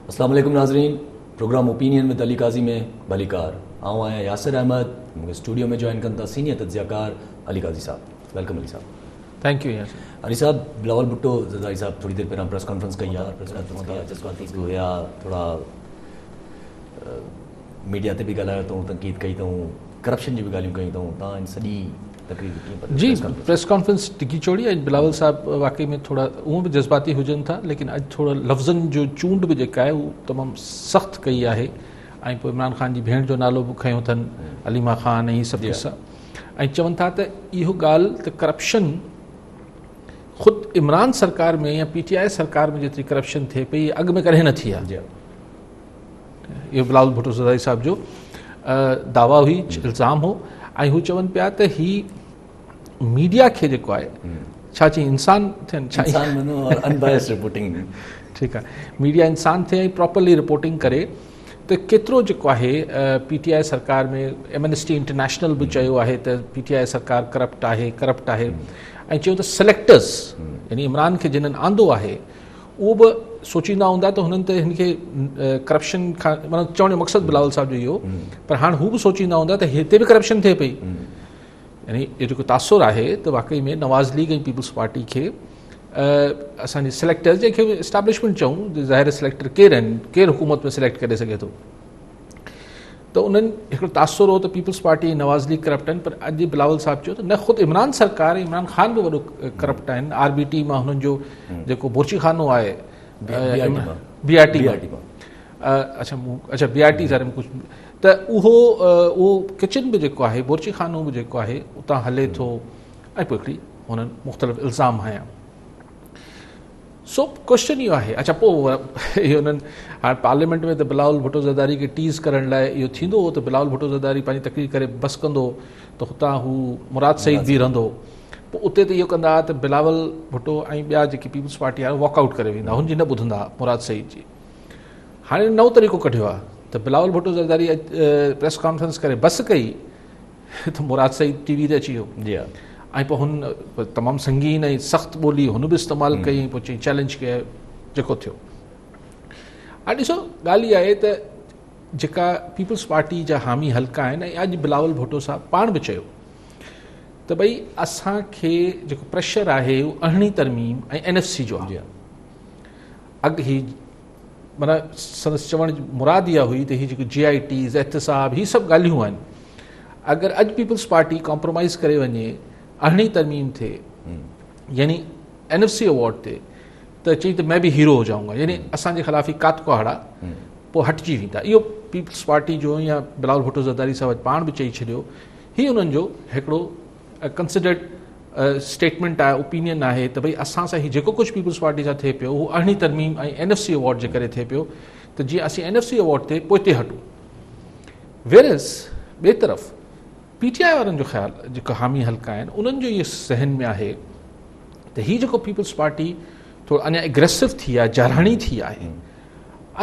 अस्सलाम वालेकुम नाज़रीन, प्रोग्राम ओपिनियन विद अली काजी में भलीकार आऊँ आया यासिर अहमद मूंखे स्टूडियो में जॉइन कनि था सीनियर तज्ज़ियाकार अली काजी साहब। वेलकम अली साहब। थैंक यू यार। अली साहब, बिलावल भुट्टो ज़रदारी साहब थोड़ी देर पहिरां प्रेस कॉन्फ्रेंस कई आहे, हुया थोड़ा मीडिया ते भी ॻाल्हायो अथऊं, तनक़ीद कई अथऊं, करप्शन जी भी ॻाल्हियूं कयूं अथऊं, तव्हां इन सॼी तकरीर जी प्रेस कॉन्फ्रेंस टिकी चोड़ी अॼु बिलावल साहब वाकई में थोड़ा उहो भी जज्बाती हुजनि था, लेकिन अॼु थोड़ा लफ़्ज़नि जो चूंड भी जेका आहे उहा तमामु सख़्तु कई आहे ऐं पोइ इमरान ख़ान जी भेण जो नालो बि खयों अथनि, अलीमा ख़ान ऐं हीअ सभु किस्सा, ऐं चवनि था त इहो ॻाल्हि त करप्शन ख़ुदि इमरान सरकार में या PTI सरकार में जेतिरी करप्शन थिए पई अॻु में कॾहिं न थी आहे। इहो बिलावल भुट्टो ज़रदारी साहब जो दावा हुई, इल्ज़ाम हो, ऐं हू चवनि पिया त ही मीडिया खे जेको आहे छा चई इंसान थियनि, ठीकु आहे, मीडिया इंसान थिए ऐं प्रॉपरली रिपोर्टिंग करे त केतिरो जेको आहे PTI सरकार में एमनेस्टी इंटरनेशनल बि चयो आहे त PTI सरकार करप्ट आहे ऐं चयो त सिलेक्टर्स यानी इमरान खे जिन्हनि आंदो आहे उहो बि सोचींदा हूंदा त हुननि त हिनखे करप्शन खां मतिलबु चवण जो मक़सदु बिलावल साहब जो इहो, पर हाणे हू बि सोचींदा हूंदा त हिते बि करप्शन थिए पई। यानी इहो जेको तासुर आहे त वाकई में नवाज़ लीग ऐं पीपल्स पार्टी खे असांजी सिलेक्टर्स जंहिंखे इस्टेब्लिशमेंट चऊं, ज़ाहिर सिलेक्टर केरु आहिनि, केरु हुकूमत में सिलेक्ट करे सघे थो, त उन्हनि हिकिड़ो तासुर हो त पीपल्स पार्टी ऐं नवाज़ लीग करप्ट आहिनि, पर अॼु बिलावल साहब चयो त न ख़ुदि इमरान सरकार ऐं इमरान ख़ान बि वॾो करप्ट आहिनि। RBT मां हुननि जो जेको बोरची खानो आहे BRT अच्छा BRT ज़ाहिर में कुझु त उहो किचन बि जेको आहे, बोरची खानो बि जेको आहे उतां हले थो, ऐं पोइ हिकिड़ी हुननि मुख़्तलिफ़ इल्ज़ाम हया। सो क्वेश्चन इहो आहे, अच्छा पोइ इहो हुननि हाणे पार्लियामेंट में त बिलावल भुट्टो ज़रदारी खे टीज़ करण लाइ इहो थींदो हो त बिलावल भुट्टो ज़रदारी पंहिंजी तकरीर करे बस कंदो त हुतां हू मुराद सईद बि रहंदो, पोइ उते त इहो कंदा त बिलावल भुट्टो ऐं ॿिया जेकी पीपल्स पार्टी वारा वॉकआउट करे वेंदा, हुनजी न ॿुधंदा मुराद सईद जी। हाणे नओं तरीक़ो कढियो आहे त बिलावल भुट्टो ज़रदारी प्रेस कॉन्फ्रेंस करे बस कई त मुराद सईद TV ते अची वियो, ऐं पोइ हुन तमामु संगीन ऐं सख़्तु ॿोली हुन बि इस्तेमालु कई, पोइ चई चैलेंज कयो जेको थियो। हाणे ॾिसो ॻाल्हि इहा आहे त जेका पीपल्स पार्टी जा हामी हल्का आहिनि, ऐं अॼु बिलावल भुट्टो साहब पाण बि चयो त भई असांखे जेको प्रेशर आहे उहो 18वीं तरमीम ऐं NFC जो आहे। अॻु ही माना संदसि चवण जी मुराद इहा हुई त हीअ जेको GITs एहतिसाब हीअ सभु ॻाल्हियूं आहिनि, अगरि अॼु पीपल्स पार्टी कॉम्प्रोमाइज़ करे वञे 18वीं तरमीम थे यानी NFC अवॉर्ड ते त चई त मैं बि हीरो हो जाऊंगा, यानी असांजे ख़िलाफ़ ई कात कुहाड़ा पोइ हटिजी वेंदा। इहो पीपल्स पार्टी जो या बिलावल भुट्टो ज़रदारी साहब पाण बि चई छॾियो, हीअ उन्हनि जो हिकिड़ो कंसिडर्ड स्टेटमेंट आहे, ओपिनियन आहे त भई असां सां हीउ जेको कुझु पीपल्स पार्टी सां थिए पियो उहो 18वीं तरमीम ऐं NFC अवॉर्ड जे करे थिए पियो, त जीअं असीं NFC अवॉर्ड ते पोइ हटूं। वेरस ॿिए तरफ़ PTI वारनि जो ख़्यालु जेको हामी हल्का आहिनि उन्हनि जो इहो ज़हन में आहे त हीअ जेको पीपल्स पार्टी थोरो अञा एग्रेसिव थी आहे, जारहाणी थी आहे,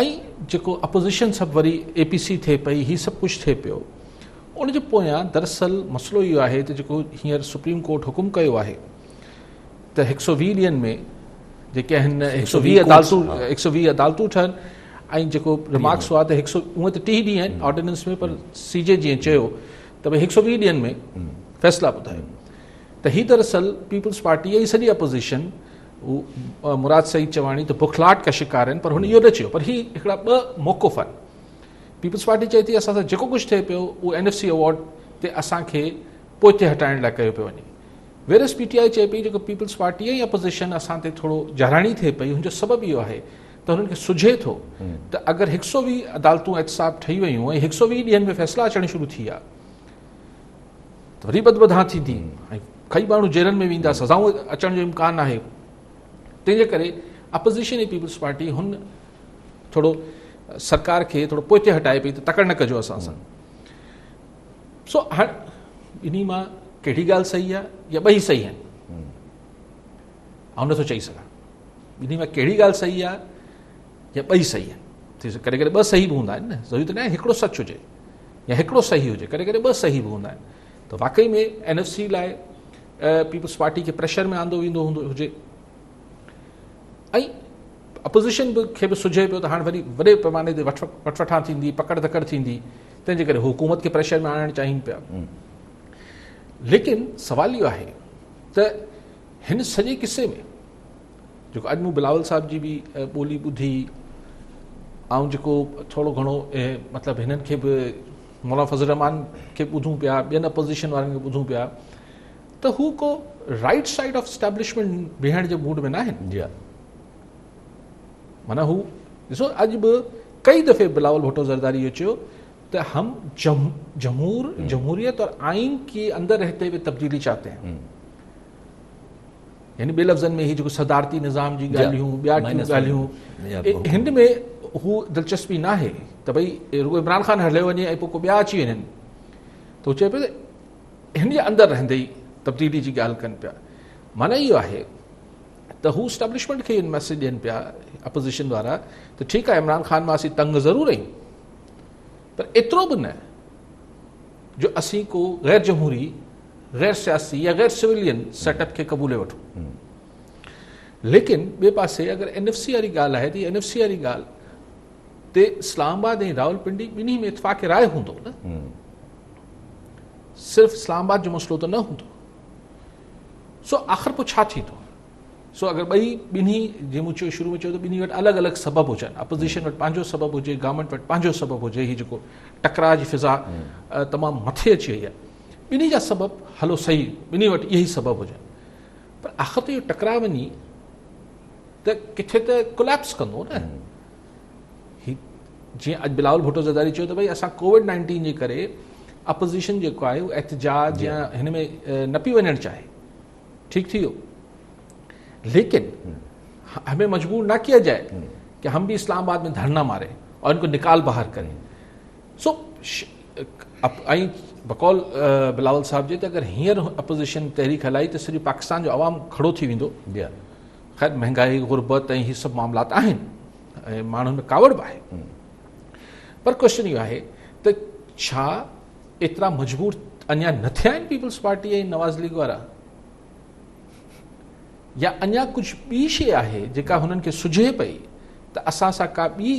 ऐं जेको अपोज़िशन सभु वरी APC थिए पई, हीअ सभु कुझु थिए पियो, उनजे पोयां दरअसल मसइलो इहो आहे त जेको हींअर सुप्रीम कोर्ट हुकुम कयो आहे त 120 ॾींहंनि में जेके आहिनि 120 अदालतूं ठहनि, ऐं जेको रिमार्क्स हुआ त 100 उहे त 30 ॾींहं आहिनि ऑर्डिनेंस में, पर CJ जीअं चयो त भई 120 ॾींहंनि में फ़ैसिला ॿुधायो, त हीअ दरअसल पीपल्स पार्टी जी सॼी अपोज़िशन मुराद सईद चवाणी त बुखलाहट का शिकार आहिनि, पर हुन इहो न चयो, पर हीअ हिकिड़ा ॿ मौक़ुफ़ आहिनि। पीपल्स पार्टी चए थी असां सां जेको कुझु थिए पियो उहो NFC अवॉर्ड ते असांखे पोइ हटाइण लाइ कयो पियो वञे, वेरस PTI चए पई जेको पीपल्स पार्टी ऐं अपोज़िशन असां ते थोरो जारहाणी थिए पई, हुनजो सबबु इहो आहे त हुननि खे सुझे थो त अगरि 120 अदालतूं एहतिसाब ठही वयूं ऐं 120 ॾींहंनि में फ़ैसिला अचण शुरू थी विया त वरी बदबधा थींदी ऐं कई माण्हू जेलनि में वेंदा, सज़ाऊं अचण जो इम्कान आहे। तंहिंजे करे अपोज़िशन ऐं पीपल्स पार्टी हुन थोरो सरकार खे थोरो पोइ हटाए पई त तकड़ि न कजो असां सां। सो हाणे इन मां कहिड़ी ॻाल्हि सही आहे या ॿई सही आहिनि, ऐं नथो चई सघां इन मां कहिड़ी ॻाल्हि सही आहे या ॿई सही आहिनि। कॾहिं कॾहिं ॿ सही बि हूंदा आहिनि न, ज़रूरी त न आहे हिकिड़ो सच हुजे या हिकिड़ो सही हुजे, कॾहिं कॾहिं ॿ सही बि हूंदा आहिनि। त वाकई में NFC लाइ पीपल्स पार्टी खे प्रेशर में आंदो वेंदो हुजे, ऐं अपोज़िशन खे बि सुझे पियो त हाणे वरी वॾे पैमाने ते वठवठां थींदी, पकड़ धकड़ थींदी, तंहिंजे करे हुकूमत खे प्रेशर में आणणु चाहिनि पिया। लेकिन सवाल इहो आहे त हिन सॼे किसे में जेको अॼु मूं बिलावल साहिब जी बि ॿोली ॿुधी ऐं जेको थोरो घणो मतिलबु हिननि खे बि मौलाना फज़ल रहमान खे ॿुधूं पिया, ॿियनि अपोज़िशन वारनि खे ॿुधूं पिया, त हू को राइट साइड ऑफ स्टैब्लिशमेंट बीहण जे मूड में न आहिनि। जी माना हू ॾिसो अॼु बि कई दफ़े बिलावल भुट्टो ज़रदारी इहो चयो त हम जमहूरियत और आइन के अंदर रहते हुए तब्दीली चाहते हैं। यानी ॿिए लफ़्ज़नि में ही जेको सदारती निज़ाम जी ॻाल्हियूं, ॿिया ॻाल्हियूं, हिन में हू दिलचस्पी न आहे त भई रुगो इमरान ख़ान हलियो वञे ऐं पोइ को ॿिया अची वञनि, त हू चए पियो त हिन जे अंदरि रहंदे ई तब्दीली जी ॻाल्हि कनि पिया। माना इहो आहे त हू स्टैब्लिशमेंट खे मैसेज ॾियनि पिया अपोज़िशन वारा त ठीकु आहे इमरान ख़ान मां असीं तंग ज़रूरु आहियूं, पर एतिरो बि न जो असीं को गैर जमहूरी, गैर सियासी या गैर सिविलियन सेटअप खे क़बूले वठूं। लेकिन ॿिए पासे अगरि NFC वारी ॻाल्हि आहे त इहा NFC वारी ॻाल्हि ते इस्लामाबाद ऐं रावलपिंडी ॿिन्ही में इतफ़ाक़ राय हूंदो न, सिर्फ़ु इस्लामाबाद जो मसइलो त न हूंदो। सो आख़िर पोइ छा थींदो? सो अगरि ॿिन्ही जीअं मूं चयो शुरू में चयो त ॿिन्ही वटि अलॻि अलॻि सबबु हुजनि, अपोज़िशन वटि पंहिंजो सबबु हुजे, गवर्नमेंट वटि पंहिंजो सबबु हुजे, हीउ जेको टकराव जी फिज़ा तमामु मथे अची वई आहे, ॿिन्ही जा सबबु हलो सही, ॿिन्ही वटि इहे ई सबबु हुजनि, पर आख़िर त इहो टकराव वञी त किथे त कोलैप्स कंदो न। जीअं अॼु बिलावल भुट्टो ज़रदारी चयो त भई असां कोविड-19 जे करे अपोज़िशन जेको आहे उहो एहतजाज या हिन में न पई वञणु चाहे, ठीक थी वियो, लेकिन हमें मजबूर ना किया जाए कि हम भी इस्लामाबाद में धरना मारे और इनको निकाल बाहर करें। सो आई बकौल बिलावल साहब जे त अगरि हींअर अपोज़िशन तहरीक हलाई त सॼो पाकिस्तान जो आवाम खड़ो थी वेंदो। ख़ैर महांगाई, गुरबत ऐं हीअ सभु मामलात आहिनि ऐं माण्हुनि में कावड़ बि आहे, पर क्वेश्चन इहो आहे त छा एतिरा मजबूर अञा न थिया आहिनि पीपल्स पार्टी ऐं नवाज़ लीग वारा, या अञा कुझु ॿी शइ आहे जेका हुननि खे सुझे पई त असां सां का ॿी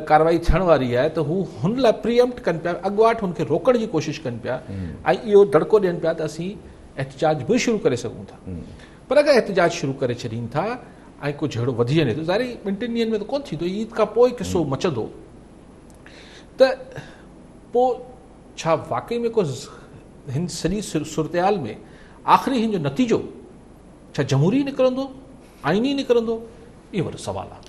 कार्रवाई थियण वारी आहे त हू हुन लाइ प्रीएम्प्ट कनि पिया, अॻुवाट हुनखे रोकण जी कोशिशि कनि पिया ऐं इहो दड़को ॾियनि पिया त असीं एहतजाज बि शुरू करे सघूं था। पर अगरि एहतजाज शुरू करे छॾीनि था ऐं कुझु अहिड़ो वधी वञे थो, ज़ाहिर 2-3 ॾींहंनि में त कोन थींदो, ईद खां पोइ किसो मचंदो, त पोइ छा वाकई में को हिन सॼी सूरतहाल में आख़िरी हिन जो नतीजो छा जमहूरी निकिरंदो, आइनी निकिरंदो, इहो वॾो सवाल आहे।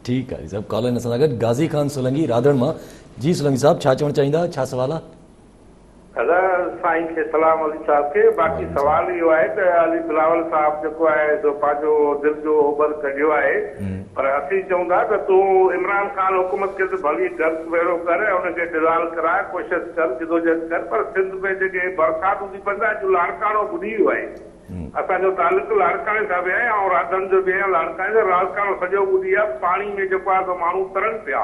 ठीकु आहे सभु कॉल आहिनि असां सां गॾु। गाज़ी ख़ान सोलंकी राधण मां। जी सोलंकी साहब छा चवणु चाहींदा, छा सवाल आहे? दादा साईं खे सलाम अली साहब खे। बाक़ी सवाल इहो आहे त अली बिलावल साहब जेको आहे सो पंहिंजो दिलि जो ओभर कढियो आहे, पर असीं चऊं था त तूं इमरान ख़ान हुकूमत खे त भली गर्द वेड़ो कर ऐं हुनखे डिज़ाल्व कराए, कोशिशि कर, जिदोजहद कर, पर सिंध में जेके बरसाति थी पवंदा जो लाड़काणो ॿुधी वियो आहे, असांजो तालुक लाड़काणे सां बि आहे ऐं राधन जो बि आहे, लाड़काणे जो लाड़काणो सॼो ॿुधी आहे, पाणी में जेको आहे सो माण्हू तरनि पिया।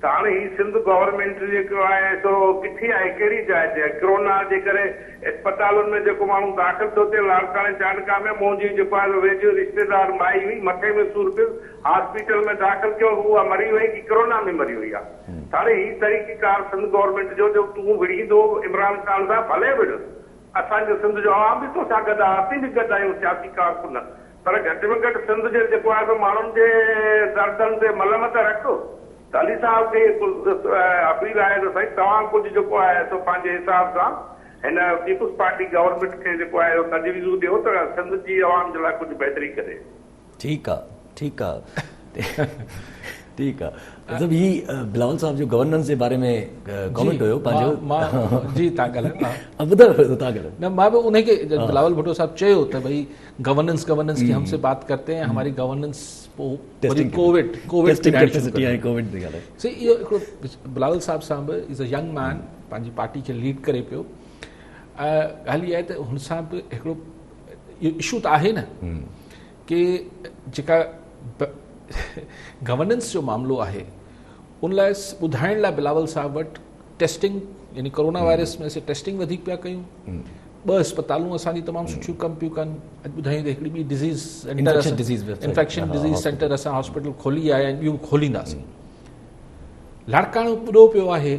त हाणे ही सिंध गवर्नमेंट जेको आहे सो किथे आहे, कहिड़ी जाइ ते आहे? कोरोना जे करे अस्पतालुनि में जेको माण्हू दाख़िल थो थिए, लाड़काणे चांडका में मुंहिंजी जेको आहे वेझो रिश्तेदार माई हुई, मथे में सूर पियो, हॉस्पिटल में दाख़िल कयो, उहा मरी वई कि कोरोना में मरी वई आहे। हाणे ही तरीक़ेकार सिंध गवर्नमेंट जो तूं विढ़ींदो इमरान ख़ान सां, भले विढ़, असांजो सिंध जो आवाम बि तोसां गॾु आहे, असीं बि गॾु आहियूं सियासी कारकुन, पर घटि में घटि सिंध जे जेको आहे सो माण्हुनि जे दर्दनि ते मलम त रखो। त अली साहब खे अपील आहे त साईं तव्हां कुझु जेको आहे सो पंहिंजे हिसाब सां हिन पीपल्स पार्टी गवर्नमेंट खे जेको आहे तजवीज़ूं ॾियो त सिंध जी आवाम जे लाइ कुझु बहितरी करे। ठीकु आहे, ठीकु आहे, ठीकु आहे। मतिलबु ही बिलावल साहब जो गवर्नेंस जे बारे में कमेंट हुयो पंहिंजो। जी तव्हां ॻाल्हायो न, मां बि उनखे बिलावल भुट्टो साहब चयो त भई गवर्नेंस की हमसे बात करते हैं, हमारी गवर्नेंस कोविड बिलावल साहब सां बि इज़ अ यंग मैन, पंहिंजी पार्टी खे लीड करे पियो। ॻाल्हि इहा आहे त हुन सां बि हिकिड़ो इहो इशू त आहे न कि जेका गवर्नेंस जो मामिलो आहे उन लाइ ॿुधाइण लाइ बिलावल साहब वटि टेस्टिंग, यानी कोरोना वायरस में असीं टेस्टिंग वधीक पिया कयूं, ॿ अस्पतालूं असांजी तमामु सुठियूं कमु पियूं कनि। अॼु ॿुधायूं त हिकिड़ी ॿी disease Infection disease website. Infection हा, डिज़ीज़ hospital. सेंटर असां हॉस्पिटल खोली आया आहिनि, ॿियूं खोलींदासीं। लाड़काणो ॿुॾो पियो आहे,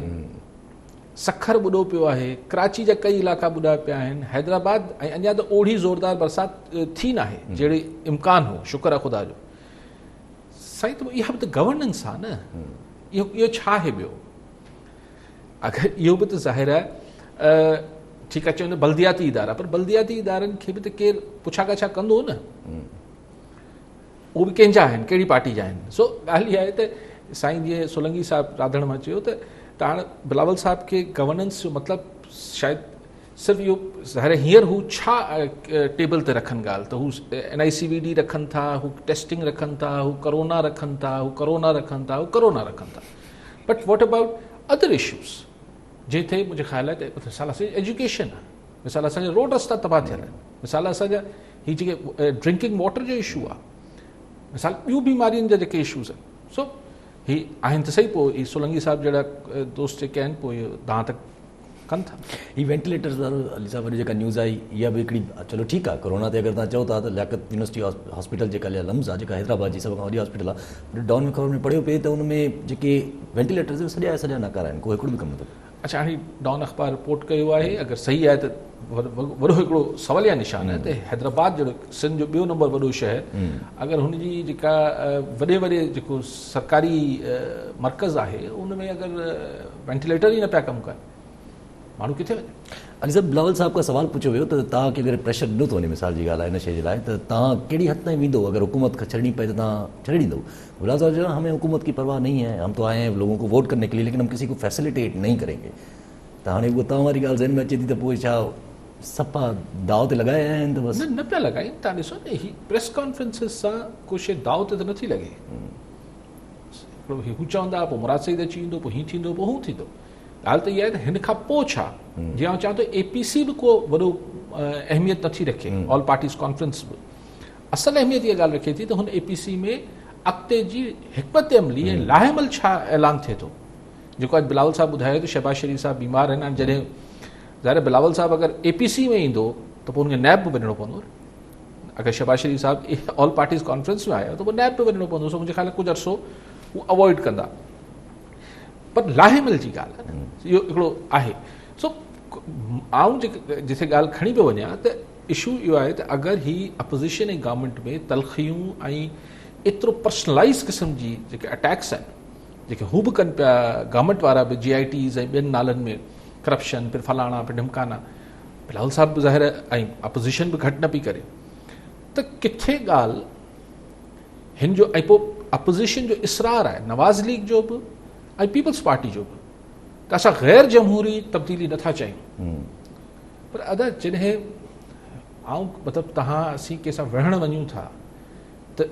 सखर ॿुॾो पियो आहे, कराची जा कई इलाइक़ा ॿुॾा पिया आहिनि, हैदराबाद ऐं अञा त ओड़ी ज़ोरदार बरसाति थी न आहे जहिड़ी इम्कान हो, शुक्र आहे ख़ुदा जो। साईं त इहा बि त गवर्नेंस आहे न, इहो छा आहे ॿियो? अगरि इहो बि त ज़ाहिर आहे ठीकु आहे चवंदो बल्दियाती इदारा, पर बल्दियाती इदारनि खे बि त केरु पुछा गछा कंदो न, उहे बि कंहिंजा आहिनि, कहिड़ी पार्टी जा आहिनि। सो ॻाल्हि इहा आहे त साईं जीअं सोलंकी साहिबु राधण मां चयो त हाणे बिलावल साहिब खे गवर्नेंस जो मतिलबु शायदि सिर्फ़ु इहो ज़ाहिर हींअर हू छा टेबल ते रखनि ॻाल्हि त हू NICVD रखनि था, हू टेस्टिंग रखनि था, हू करोना रखनि था, हू करोना रखनि था, हू करोना रखनि था, but what about other issues जंहिं ते मुंहिंजे ख़्याल आहे त मिसाल असांजी एजुकेशन आहे, मिसाल असांजा रोड रस्ता तबाह थियल आहिनि, मिसाल असांजा हीअ जेके ड्रिंकिंग वाटर जो इशू आहे, मिसाल ॿियूं बीमारियुनि जा जेके इशूज़ आहिनि। सो ही आहिनि त सही, पोइ ही सोलंकी साहिब जहिड़ा दोस्त जेके आहिनि पोइ इहो दांत कनि था। ही वेंटिलेटर्स वारो अली साहब वरी जेका न्यूज़ आई इहा बि हिकिड़ी, चलो ठीकु आहे कोरोना ते अगरि तव्हां चओ था त लियाकत यूनिवर्सिटी हॉस्पिटल जेका लम्स आहे, जेका हैदराबाद जी सभ खां वॾी हॉस्पिटल आहे, डाउन में ख़बर में पढ़ियो पिए त उन में जेके वेंटिलेटर्स सॼा नकारा आहिनि, को हिकिड़ो बि कमु नथो करे। अच्छा, हाणे डॉन अख़बार रिपोर्ट कयो आहे, अगरि सही आहे त वॾो हिकिड़ो सवालिया निशान आहे त हैदराबाद जहिड़ो सिंध जो ॿियो नंबर वॾो शहर, अगरि हुनजी जेका वॾे जेको सरकारी मर्कज़ आहे उन में अगरि वेंटिलेटर ई न पिया कमु कनि, माण्हू किथे वञे? अली साहब, बिलावल साहब खां सवाल पुछियो वियो त तव्हांखे अगरि प्रेशर ॾिनो थो वञे, मिसाल जी ॻाल्हि आहे हिन शइ जे लाइ, त तव्हां कहिड़ी हद ताईं वेंदो? अगरि हुकूमत खां छॾणी पए त तव्हां छॾे ॾींदो? बिलावल साहब चयो हमें हुकूमत की परवाह नहीं है, हम तो आए हैं लोगों को वोट करने के लिए, लेकिन हम किसी को फैसिलिटेट नहीं करेंगे। त हाणे उहो तव्हां वारी ॻाल्हि ज़हन में अचे थी त पोइ छा सफ़ा दाव ते लॻाया आहिनि? त बसि न पिया लॻाइनि। तव्हां ॾिसो न, ही प्रेस कॉन्फ्रेंसिस सां को शइ दाव ते त नथी लॻे। हू चवंदा पोइ मुराद सईद अची वेंदो, पोइ हीअं थींदो, पोइ हू थींदो। ॻाल्हि त इहा आहे त हिन खां पोइ छा, जीअं आउं चवां थो APC बि को वॾो अहमियत नथी रखे, ऑल पार्टीज़ कॉन्फ्रेंस बि असल अहमियत इहा ॻाल्हि रखे थी त हुन APC में अॻिते जी हिकमत अमली ऐं लाहेमल छा ऐलान थिए थो। जेको अॼु बिलावल साहिबु ॿुधायो त शहबाज शरीफ़ साहिबु बीमार आहिनि, हाणे जॾहिं ज़ाहिर बिलावल साहिबु अगरि APC में ईंदो त पोइ हुनखे नैब बि वञिणो पवंदो। अगरि शहबाज शरीफ़ साहिबु ऑल पार्टीज़ कॉन्फ्रेंस में आया त पोइ नैब बि वञिणो पवंदो। सो मुंहिंजे ख़्याल कुझु अरसो हू अवॉइड कंदा, पर लाहेमल जी ॻाल्हि आहे, इहो हिकिड़ो आहे। सो आउं जिथे ॻाल्हि खणी पियो वञा त इशू इहो आहे त अगरि ही अपोज़िशन ऐं गवर्नमेंट में तलख़ियूं ऐं एतिरो पर्सनलाइज़ क़िस्म जी जेके अटैक्स आहिनि, जेके हू बि कनि पिया गवर्नमेंट वारा बि, GITs ऐं ॿियनि नालनि में करप्शन, फिर फलाणा, फिर ढिमकाना, बिलावल साहिब बि ज़ाहिर ऐं अपोज़िशन बि घटि न पई करे, त किथे ॻाल्हि हिन जो। ऐं पोइ अपोज़िशन जो इसरार आहे, नवाज़ लीग जो बि ऐं पीपल्स पार्टी जो बि, त असां ग़ैर जमहूरी तब्दीली नथा चाहियूं। पर अदा जॾहिं मतिलबु तव्हां असीं कंहिंसां विढ़ण वञूं था त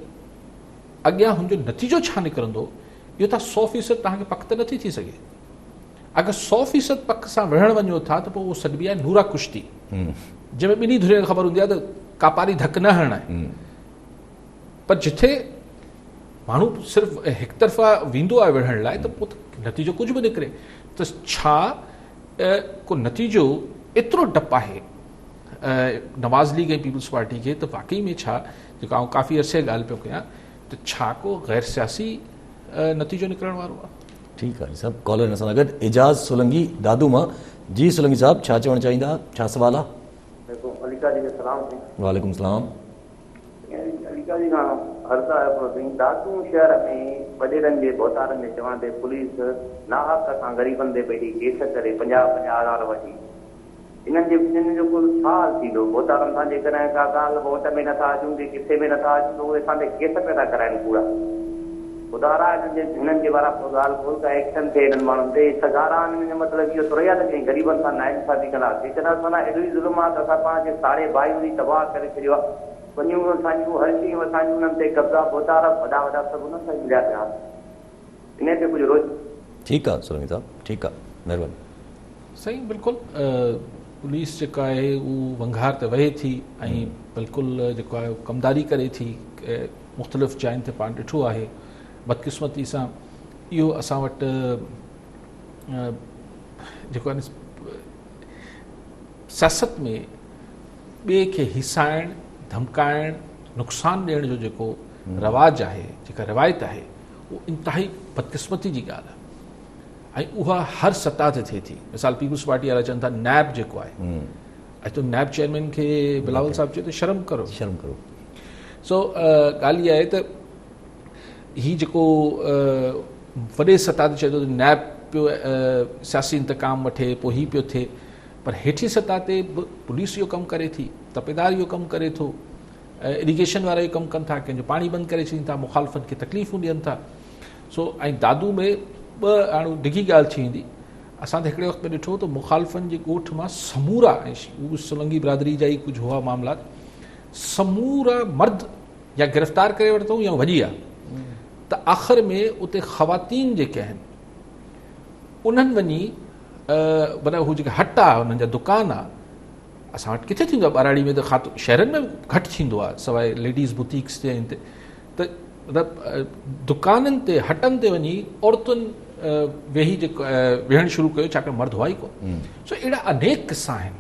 अॻियां हुनजो नतीजो छा निकिरंदो इहो त 100% तव्हांखे पक त नथी थी सघे। अगरि 100% पक सां विढ़ण वञो था त पोइ उहो सॾिबी आहे नूरा कुश्ती, जंहिंमें ॿिन्ही धुरियुनि खे ख़बर हूंदी आहे त कापारी धक न हणणु आहे। पर जिथे माण्हू सिर्फ़ु हिकु तरफ़ा वेंदो आहे विढ़ण लाइ त पोइ नतीजो कुझु बि निकिरे। त छा को नतीजो एतिरो डपु आहे नवाज़ लीग ऐं पीपल्स पार्टी खे त वाक़ई में छा, जेको आउं काफ़ी अरसे ॻाल्हि पियो कयां, त छा को गैर सियासी नतीजो निकिरण वारो आहे? ठीकु आहे सभु कॉलर सां गॾु एजाज़ सोलंकी दादू मां। जी सोलंकी साहिबु, छा चवणु चाहींदा, छा सवाल आहे? वालेकुम सलाम। दादू शहर में वॾेरनि जे बोतारनि में चवां ते पुलिस नाहक सां ग़रीबनि ते पई केस करे 50,000 वठी, इन्हनि जो कुल छा हाल थींदो? बोतारनि सां जेकॾहिं का ॻाल्हि वोट में नथा अचूं की किथे में नथा अचूं त उहे असांखे केस पिया था कराइनि पूरा। ॿुधारा हिननि जे वारा ॻाल्हि खोल का एक्शन थिए हिननि माण्हुनि ते सगारा, मतिलबु इहो थोरो आहे त कहीं ग़रीबनि सां नाइंसाफ़ी कंदासीं। जेकॾहिं असां एॾो ई ज़ुल्म आहे त असां पाण खे साड़े भाई तबाह करे छॾियो आहे। वञूं असांजूं हर शयूं असांजूं उन्हनि ते कब्ज़ा बोतारा वॾा वॾा सभु उन्हनि सां मिलिया पिया, इन ते कुझु रोज़। ठीकु आहे सोलंकी साहिबु, ठीकु आहे, महिरबानी। सही, बिल्कुलु पुलिस जेका आहे उहा वंघार ते वहे थी ऐं बिल्कुलु जेको आहे कमदारी करे थी। मुख़्तलिफ़ जायुनि ते पाण ॾिठो आहे। बदकिस्मती सां इहो असां वटि जेको आहे सियासत में ॿिए खे हिसाइण, धमकाइण, नुक़सानु ॾियण जो जेको रवाजु आहे, जेका रिवायत आहे, उहो इंतिहाई बदकिस्मती जी ॻाल्हि आहे ऐं उहा हर सतह ते थिए थी। मिसाल पीपल्स पार्टी वारा चवनि था नैब जेको आहे, अॼु तो नैब चेयरमैन खे बिलावल साहिबु चए त शर्म करो। सो ॻाल्हि इहा आहे त हीउ जेको वॾे सतह ते चए थो त नैब पियो सियासी इंतकाम वठे, पोइ हीउ पियो थिए, पर हेठी सतह ते बि पुलिस इहो कमु करे थी, तपेदार इहो कमु करे थो, इरीगेशन वारा इहो कमु कनि था, कंहिंजो पाणी बंदि करे छॾीनि था, मुखालफ़नि खे तकलीफ़ूं ॾियनि था। सो ऐं दादू में ॿ हाणे डिघी ॻाल्हि थी वेंदी। असां त हिकिड़े वक़्त में ॾिठो त मुखालफ़नि जे ॻोठ मां समूरा, ऐं उहे सोलंगी बिरादरी जा ई कुझु हुआ मामला, समूरा मर्द या गिरफ़्तार करे वरितऊं या वॼी आहे, त आख़िर में उते ख़वातीन जेके आहिनि उन्हनि वञी माना हू जेके हट आहे, उन्हनि जा दुकान आहे, असां वटि किथे थींदो आहे ॿाराड़ी में, त शहरनि में घटि थींदो आहे सवाइ लेडीज़ बुटीक्स ते आहिनि ते, त मतिलबु दुकाननि ते हटनि ते वञी औरतुनि वेही जेको वेहणु शुरू कयो, छाकाणि मर्द हुआ ई कोन। सो अहिड़ा अनेक किस्सा आहिनि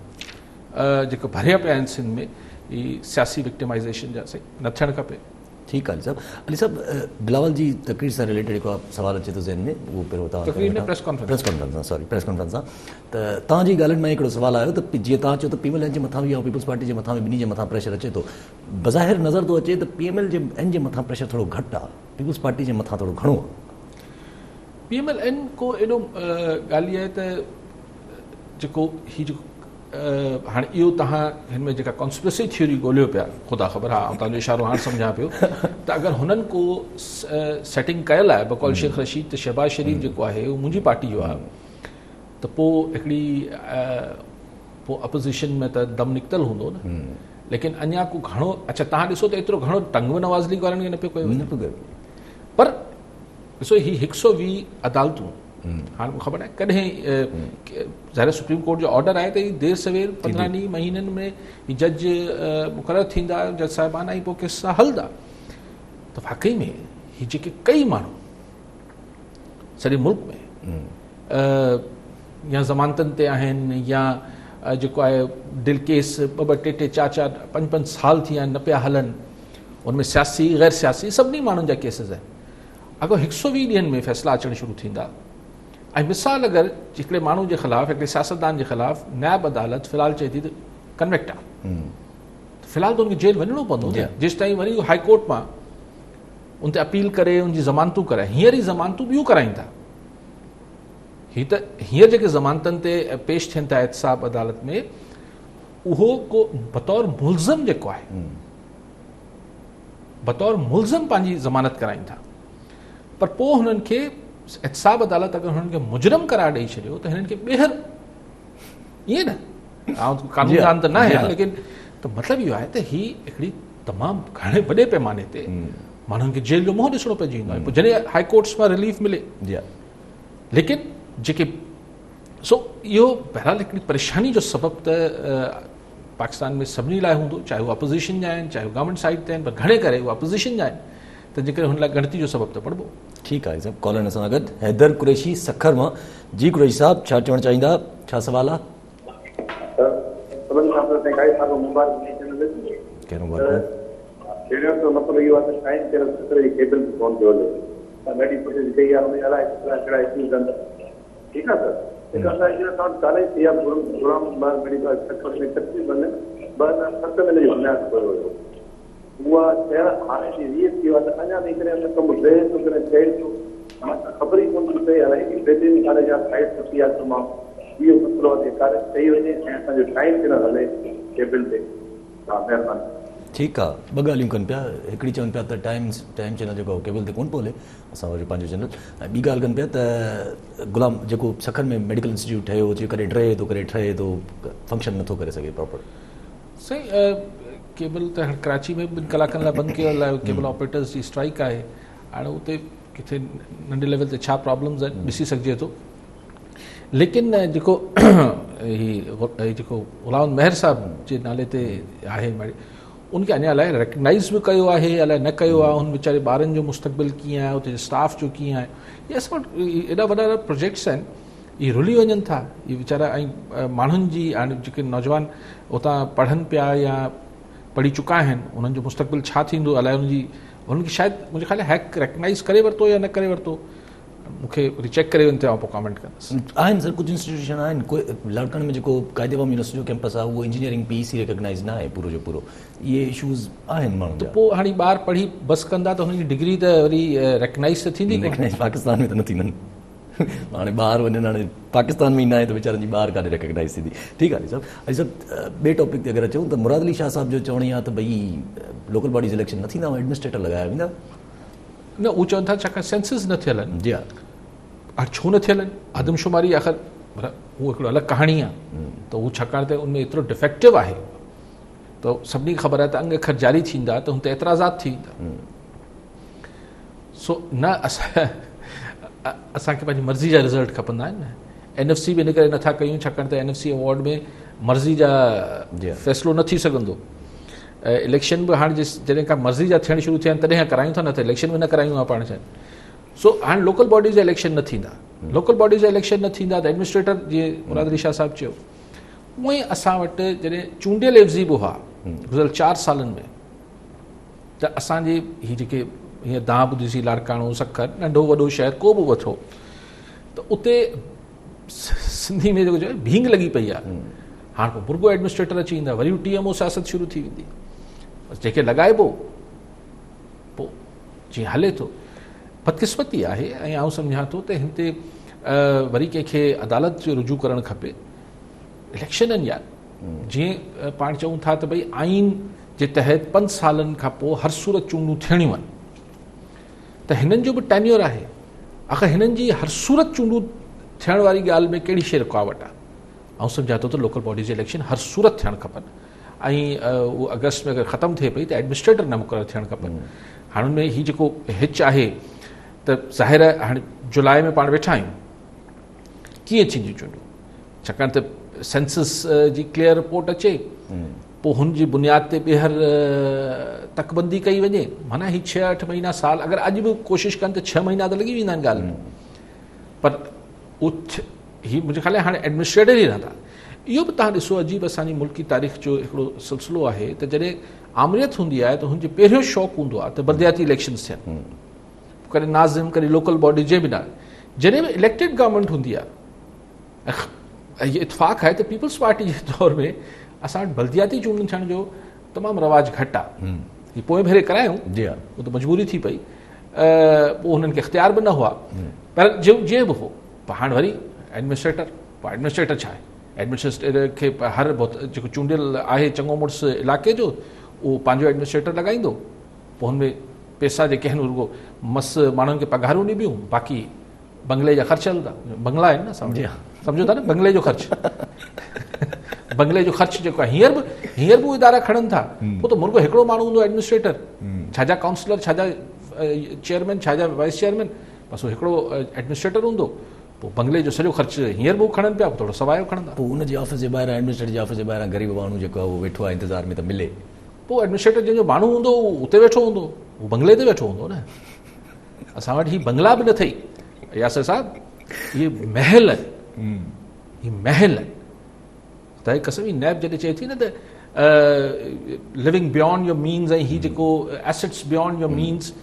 जेके भरिया पिया आहिनि सिंध में ही सियासी विक्टिमाइज़ेशन जा। सही न थियणु खपे। ठीकु आहे अली साहब, बिलावल जी तकरीर सां रिलेटेड जेको सवाल अचे थो ज़हन में, उहो पहिरियों प्रेस कॉन्फ्रेंस सां त तव्हांजी ॻाल्हियुनि में हिकिड़ो सुवालु आयो त जीअं तव्हां चयो त PML जे मथां बि ऐं पीपल्स पार्टी जे मथां बि ॿिन्ही जे मथां प्रेशर अचे थो, बज़ाहिर नज़र थो अचे त PML जे मथां प्रेशर थोरो घटि आहे, पीपल्स पार्टी जे मथां थोरो घणो आहे। PMLN को एॾो ॻाल्हि आहे त जेको हीउ जेको हाणे इहो तव्हां हिन में जेका कॉन्स्पिरेसी थ्योरी ॻोल्हियो पिया, ख़ुदा ख़बर आहे, तव्हांजो इशारो हाणे सम्झां पियो, त अगरि हुननि को सेटिंग कयल आहे बकौल शेख रशीद, त शहबाज शरीफ़ जेको आहे उहो मुंहिंजी पार्टी जो आहे, त पोइ हिकिड़ी पोइ अपोज़िशन में त दम निकितल हूंदो न, लेकिन अञा को घणो, अच्छा तव्हां ॾिसो त एतिरो घणो टंग नवाज़ लीग वारनि खे न पियो कयो, पर ॾिसो ही 120 अदालतूं, हाणे मूंखे ख़बर आहे कॾहिं ज़ाहिर सुप्रीम कोर्ट जो ऑर्डर आहे त ही देर सवेर 15 ॾींहं महीननि में ही जज मुक़ररु थींदा, जज साहिबान, ऐं पोइ केस हलंदा। त वाकई में ही जेके कई माण्हू सॼे मुल्क में या ज़मानतनि ते आहिनि या जेको आहे दिल केस 2-2, 3-3, 4-4, 5-5 साल थी विया आहिनि, न पिया हलनि, उनमें सियासी गैर सियासी सभिनी माण्हुनि जा केसिस आहिनि। अगरि 120 ॾींहंनि में फ़ैसिला अचणु शुरू थींदा, ऐं मिसाल अगरि हिकिड़े माण्हू जे ख़िलाफ़ु, हिकिड़े सियासतदान जे ख़िलाफ़ु नैब अदालत फ़िलहालु चए थी त कन्वेक्ट आहे, फ़िलहालु त हुनखे जेल वञिणो पवंदो, जेसि ताईं वरी हाई कोर्ट मां उन ते अपील करे उनजी ज़मानतूं कराए। हींअर ई ज़मानतूं ॿियूं कराइनि था, हीअ त हींअर जेके ज़मानतनि ते पेश थियनि था एहतसाब अदालत में, उहो को बतौर मुल्ज़िम जेको आहे, बतौर मुल्ज़िम पंहिंजी ज़मानत कराइनि था, पर पोइ हुननि खे एहतसाब अदालत अगरि हुननि खे मुजरम करार ॾेई छॾियो त हिननि खे ॿीहर ईअं न, कानूनदान त न आहे, लेकिन त मतिलबु इहो आहे त हीअ हिकिड़ी तमामु घणे वॾे पैमाने ते माण्हुनि खे जेल जो मुंहुं ॾिसणो पइजी वेंदो आहे, पोइ जॾहिं हाई कोर्ट्स मां रिलीफ मिले। लेकिन जेके सो इहो बहरहाल हिकिड़ी परेशानी जो सबबु त पाकिस्तान में सभिनी लाइ हूंदो, चाहे उहे अपोज़िशन जा आहिनि, चाहे उहे गवर्नमेंट साइड ते आहिनि, पर घणे करे उहे अपोज़िशन जा आहिनि, त जेकॾहिं हुन लाइ गणती जो सबबु त पढ़बो। ठीकु आहे साहब, कॉलर सां गॾु हैदर कुरैशी सखर मां। जी कुरैशी साहब, छा चवणु चाहींदा, छा सवाल आहे? उहा शहर हाणे जी रीत थी आहे त अञा ताईं करे कमु रहे थो, करे थिए थो, मां त ख़बर ई कोन थी पई अलाए बेदिन वारे जा साइड सुठी आहे, त मां इहो मसइलो आहे कार्य कई वञे ऐं असांजो टाइम ते न हले केबिल ते। हा, महिरबानी। ठीकु आहे, ॿ ॻाल्हियूं कनि पिया, हिकिड़ी चवनि पिया त टाइम चैनल जेको केबल ते कोन पियो हले, असां वरी पंहिंजो चैनल, ऐं ॿी ॻाल्हि कनि पिया त गुलाम जेको सखर में मेडिकल इंस्टीट्यूट ठहियो, कॾहिं ठहे थो, कॾहिं ठहे थो, फंक्शन नथो करे सघे प्रॉपर। सही, केबल त हाणे कराची में 2 कलाकनि लाइ बंदि कयल आहे, केबल ऑपरेटर्स जी स्ट्राइक आहे, हाणे उते किथे नंढे लेवल ते छा प्रॉब्लम्स आहिनि ॾिसी सघिजे थो। लेकिन जेको जेको गुलाम मेहर साहब जे नाले ते आहे, उनखे अञा अलाए रिकग्नाइज़ बि कयो आहे, अलाए न कयो आहे, उन वीचारे ॿारनि जो मुस्तक़बिल कीअं आहे, उते स्टाफ जो कीअं आहे, इहे असां वटि एॾा वॾा प्रोजेक्ट्स आहिनि। इहे रुली वञनि था, इहे वीचारा ऐं माण्हुनि जी हाणे जेके नौजवान उतां पढ़नि पिया या पढ़ी चुका आहिनि उन्हनि जो मुस्तक़बिल छा थींदो अलाए हुननि खे शायदि मुंहिंजे ख़्याल हैक रेकग्नाइज़ करे वरितो या न करे वरितो, मूंखे वरी चेक करे वञे त पोइ कमेंट कंदुसि। आहिनि सर कुझु इंस्टीट्यूशन आहिनि, कोई लाड़काने में जेको कायदेवाम यूनिवर्सिटी जो कैंपस आहे उहो इंजीनियरिंग PEC रिकग्नाइज़ न आहे पूरो जो पूरो, इहे इशूज़ आहिनि माण्हुनि जा। पोइ हाणे ॿार पढ़ी बसि कंदा त हुननि जी डिग्री त वरी रेकग्नाइज़ त थींदी कोन। पाकिस्तान में त न थींदनि, हाणे ॿार वञनि, हाणे पाकिस्तान में ई न आहे त वीचारनि जी ॿार काॾे रिकग्नाइज़ थींदी। ठीकु आहे सर। अॼु सर ॿिए टॉपिक ते अगरि अचूं त मुराद अली शाह साहब जो चवणी आहे त भई लोकल बॉडीज़ इलेक्शन न थींदा, एडमिनिस्ट्रेटर लॻाया वेंदा। न उहो चवनि था छाकाणि सेंसस न थियल आहिनि। जी हा। हाणे छो न थियल आहिनि? आदमशुमारी आख़िर उहो हिकिड़ो अलॻि कहाणी आहे, त उहो छाकाणि त उनमें एतिरो डिफेक्टिव आहे त सभिनी खे ख़बर आहे त अंग अखर जारी थींदा त हुन ते एतिराज़ात थींदा। सो न असांखे पंहिंजी मर्ज़ी जा रिज़ल्ट खपंदा आहिनि न। NFC बि इन करे नथा कयूं छाकाणि त NFC अवॉर्ड में मर्ज़ी जा फ़ैसिलो न थी सघंदो। इलेक्शन बि हाणे जॾहिं खां मर्ज़ी जा थियणु शुरू थिया आहिनि तॾहिं खां करायूं था, न त इलेक्शन में न करायूं आहे पाण सां। सो हाणे लोकल बॉडीज़ जा इलेक्शन न थींदा, लोकल बॉडीज़ जा इलेक्शन न थींदा त एडमिनिस्ट्रेटर जीअं मुराद अली शाह साहिबु चयो उअं ई असां वटि जॾहिं चूंडियल एफ़ज़ी बि हुआ गुज़िरियल 4 सालनि में त असांजे हीअ जेके हीअं दां ॿुधीसीं लाड़काणो सखर नंढो वॾो शहर को बि वठो त उते सिंधी में जेको चए भींग लॻी पई आहे। हाणे पोइ मुर्गो एडमिनिस्ट्रेटर अची वेंदा, वरी TMO सियासत शुरू थी वेंदी, जेके लॻाइबो पोइ जीअं हले थो। बदकिस्मती आहे ऐं आउं सम्झां थो त हिन ते वरी कंहिंखे अदालत जो रुजू करणु खपे। इलेक्शननि या जीअं पाण चऊं था त भई आइन जे तहत 5 सालनि खां पोइ हर सूरत चूंडूं थियणियूं आहिनि, त हिननि जो बि टेन्योर आहे। आख़िर हिननि जी हर सूरत चूंडूं थियण वारी ॻाल्हि में कहिड़ी शइ रुकावट आहे? ऐं सम्झां थो त लोकल बॉडीज़ जी इलेक्शन हर सूरत थियणु खपनि ऐं उहो अगस्त में अगरि ख़तमु थिए पई त एडमिनिस्ट्रेटर न मुक़ररु थियणु खपनि। हाणे हुन में हीउ जेको हिच आहे त ज़ाहिर आहे हाणे जुलाई में पाण वेठा आहियूं, कीअं थींदियूं चूंडूं? छाकाणि त सेंसस जी क्लियर रिपोर्ट अचे, पोइ हुनजी बुनियाद ते ॿीहर तकबंदी कई वञे, माना हीउ 6-8 महीना साल अगरि अॼु बि कोशिशि कनि त 6 महीना त लॻी वेंदा आहिनि ॻाल्हि में। पर हीउ मुंहिंजे ख़्याल हाणे एडमिनिस्ट्रेटर ई रहंदा। इहो बि तव्हां ॾिसो अजीब असांजी मुल्की तारीख़ जो हिकिड़ो सिलसिलो आहे त जॾहिं आमरियत हूंदी आहे त हुनजो पहिरियों शौक़ु हूंदो आहे त बल्दियाती इलेक्शन्स थियनि, कॾहिं नाज़िम कॾहिं लोकल बॉडी जे बिना। जॾहिं बि इलेक्टेड गवर्नमेंट हूंदी आहे, इहो इतफ़ाक़ आहे त पीपल्स पार्टी जे तौर में असां वटि बल्दियाती चूंडूं थियण जो तमामु रवाजु घटि आहे। हीअ पोइ भेरे करायूं, जी हा, उहो त मजबूरी थी पई, पोइ हुननि खे इख़्तियार बि न हुआ, पर जीअं बि हो पोइ हाणे वरी एडमिनिस्ट्रेटर। पोइ एडमिनिस्ट्रेटर छा आहे? एडमिनिस्ट्रेटर खे हर जेको चूंडियल आहे चङो मुड़ुसु इलाइक़े जो उहो पंहिंजो एडमिनिस्ट्रेटर लॻाईंदो, पोइ हुनमें पैसा जेके आहिनि रुगो मस माण्हुनि खे पघारूं ॾिबियूं, बाक़ी बंगले जा ख़र्च हलंदा। बंगला आहिनि न, सम्झो था न, बंगले जो ख़र्च बंगले जो ख़र्च जेको आहे हींअर बि इदारा खणनि था। पोइ त मुर्गो हिकिड़ो माण्हू हूंदो एडमिनिस्ट्रेटर, छाजा काउंसलर, छाजा चेयरमैन, छाजा वाइस चेयरमैन, बसि हिकिड़ो एडमिनिस्ट्रेटर हूंदो। पोइ बंगले जो सॼो ख़र्च हींअर बि खणनि पिया, थोरो सवाइ खणंदा। पोइ हुनजी ऑफिस जे ॿाहिरां एडमिनिस्ट्रेटर जी ऑफिस जे ॿाहिरां ग़रीब माण्हू जेको आहे उहो वेठो आहे इंतज़ार में त मिले। पोइ एडमिनिस्ट्रेटर जंहिंजो माण्हू हूंदो उहो उते वेठो हूंदो, उहो बंगले ते वेठो हूंदो न। असां वटि हीअ बंगला बि न अथई यासिर साहिबु, इहे महल आहिनि, हीअ महल आहिनि। त कसम ई नैब जॾहिं चए थी न त लिविंग बियॉन्ड योर मीन्स ऐं हीअ जेको एसेट्स बियॉन्ड योर मीन्स,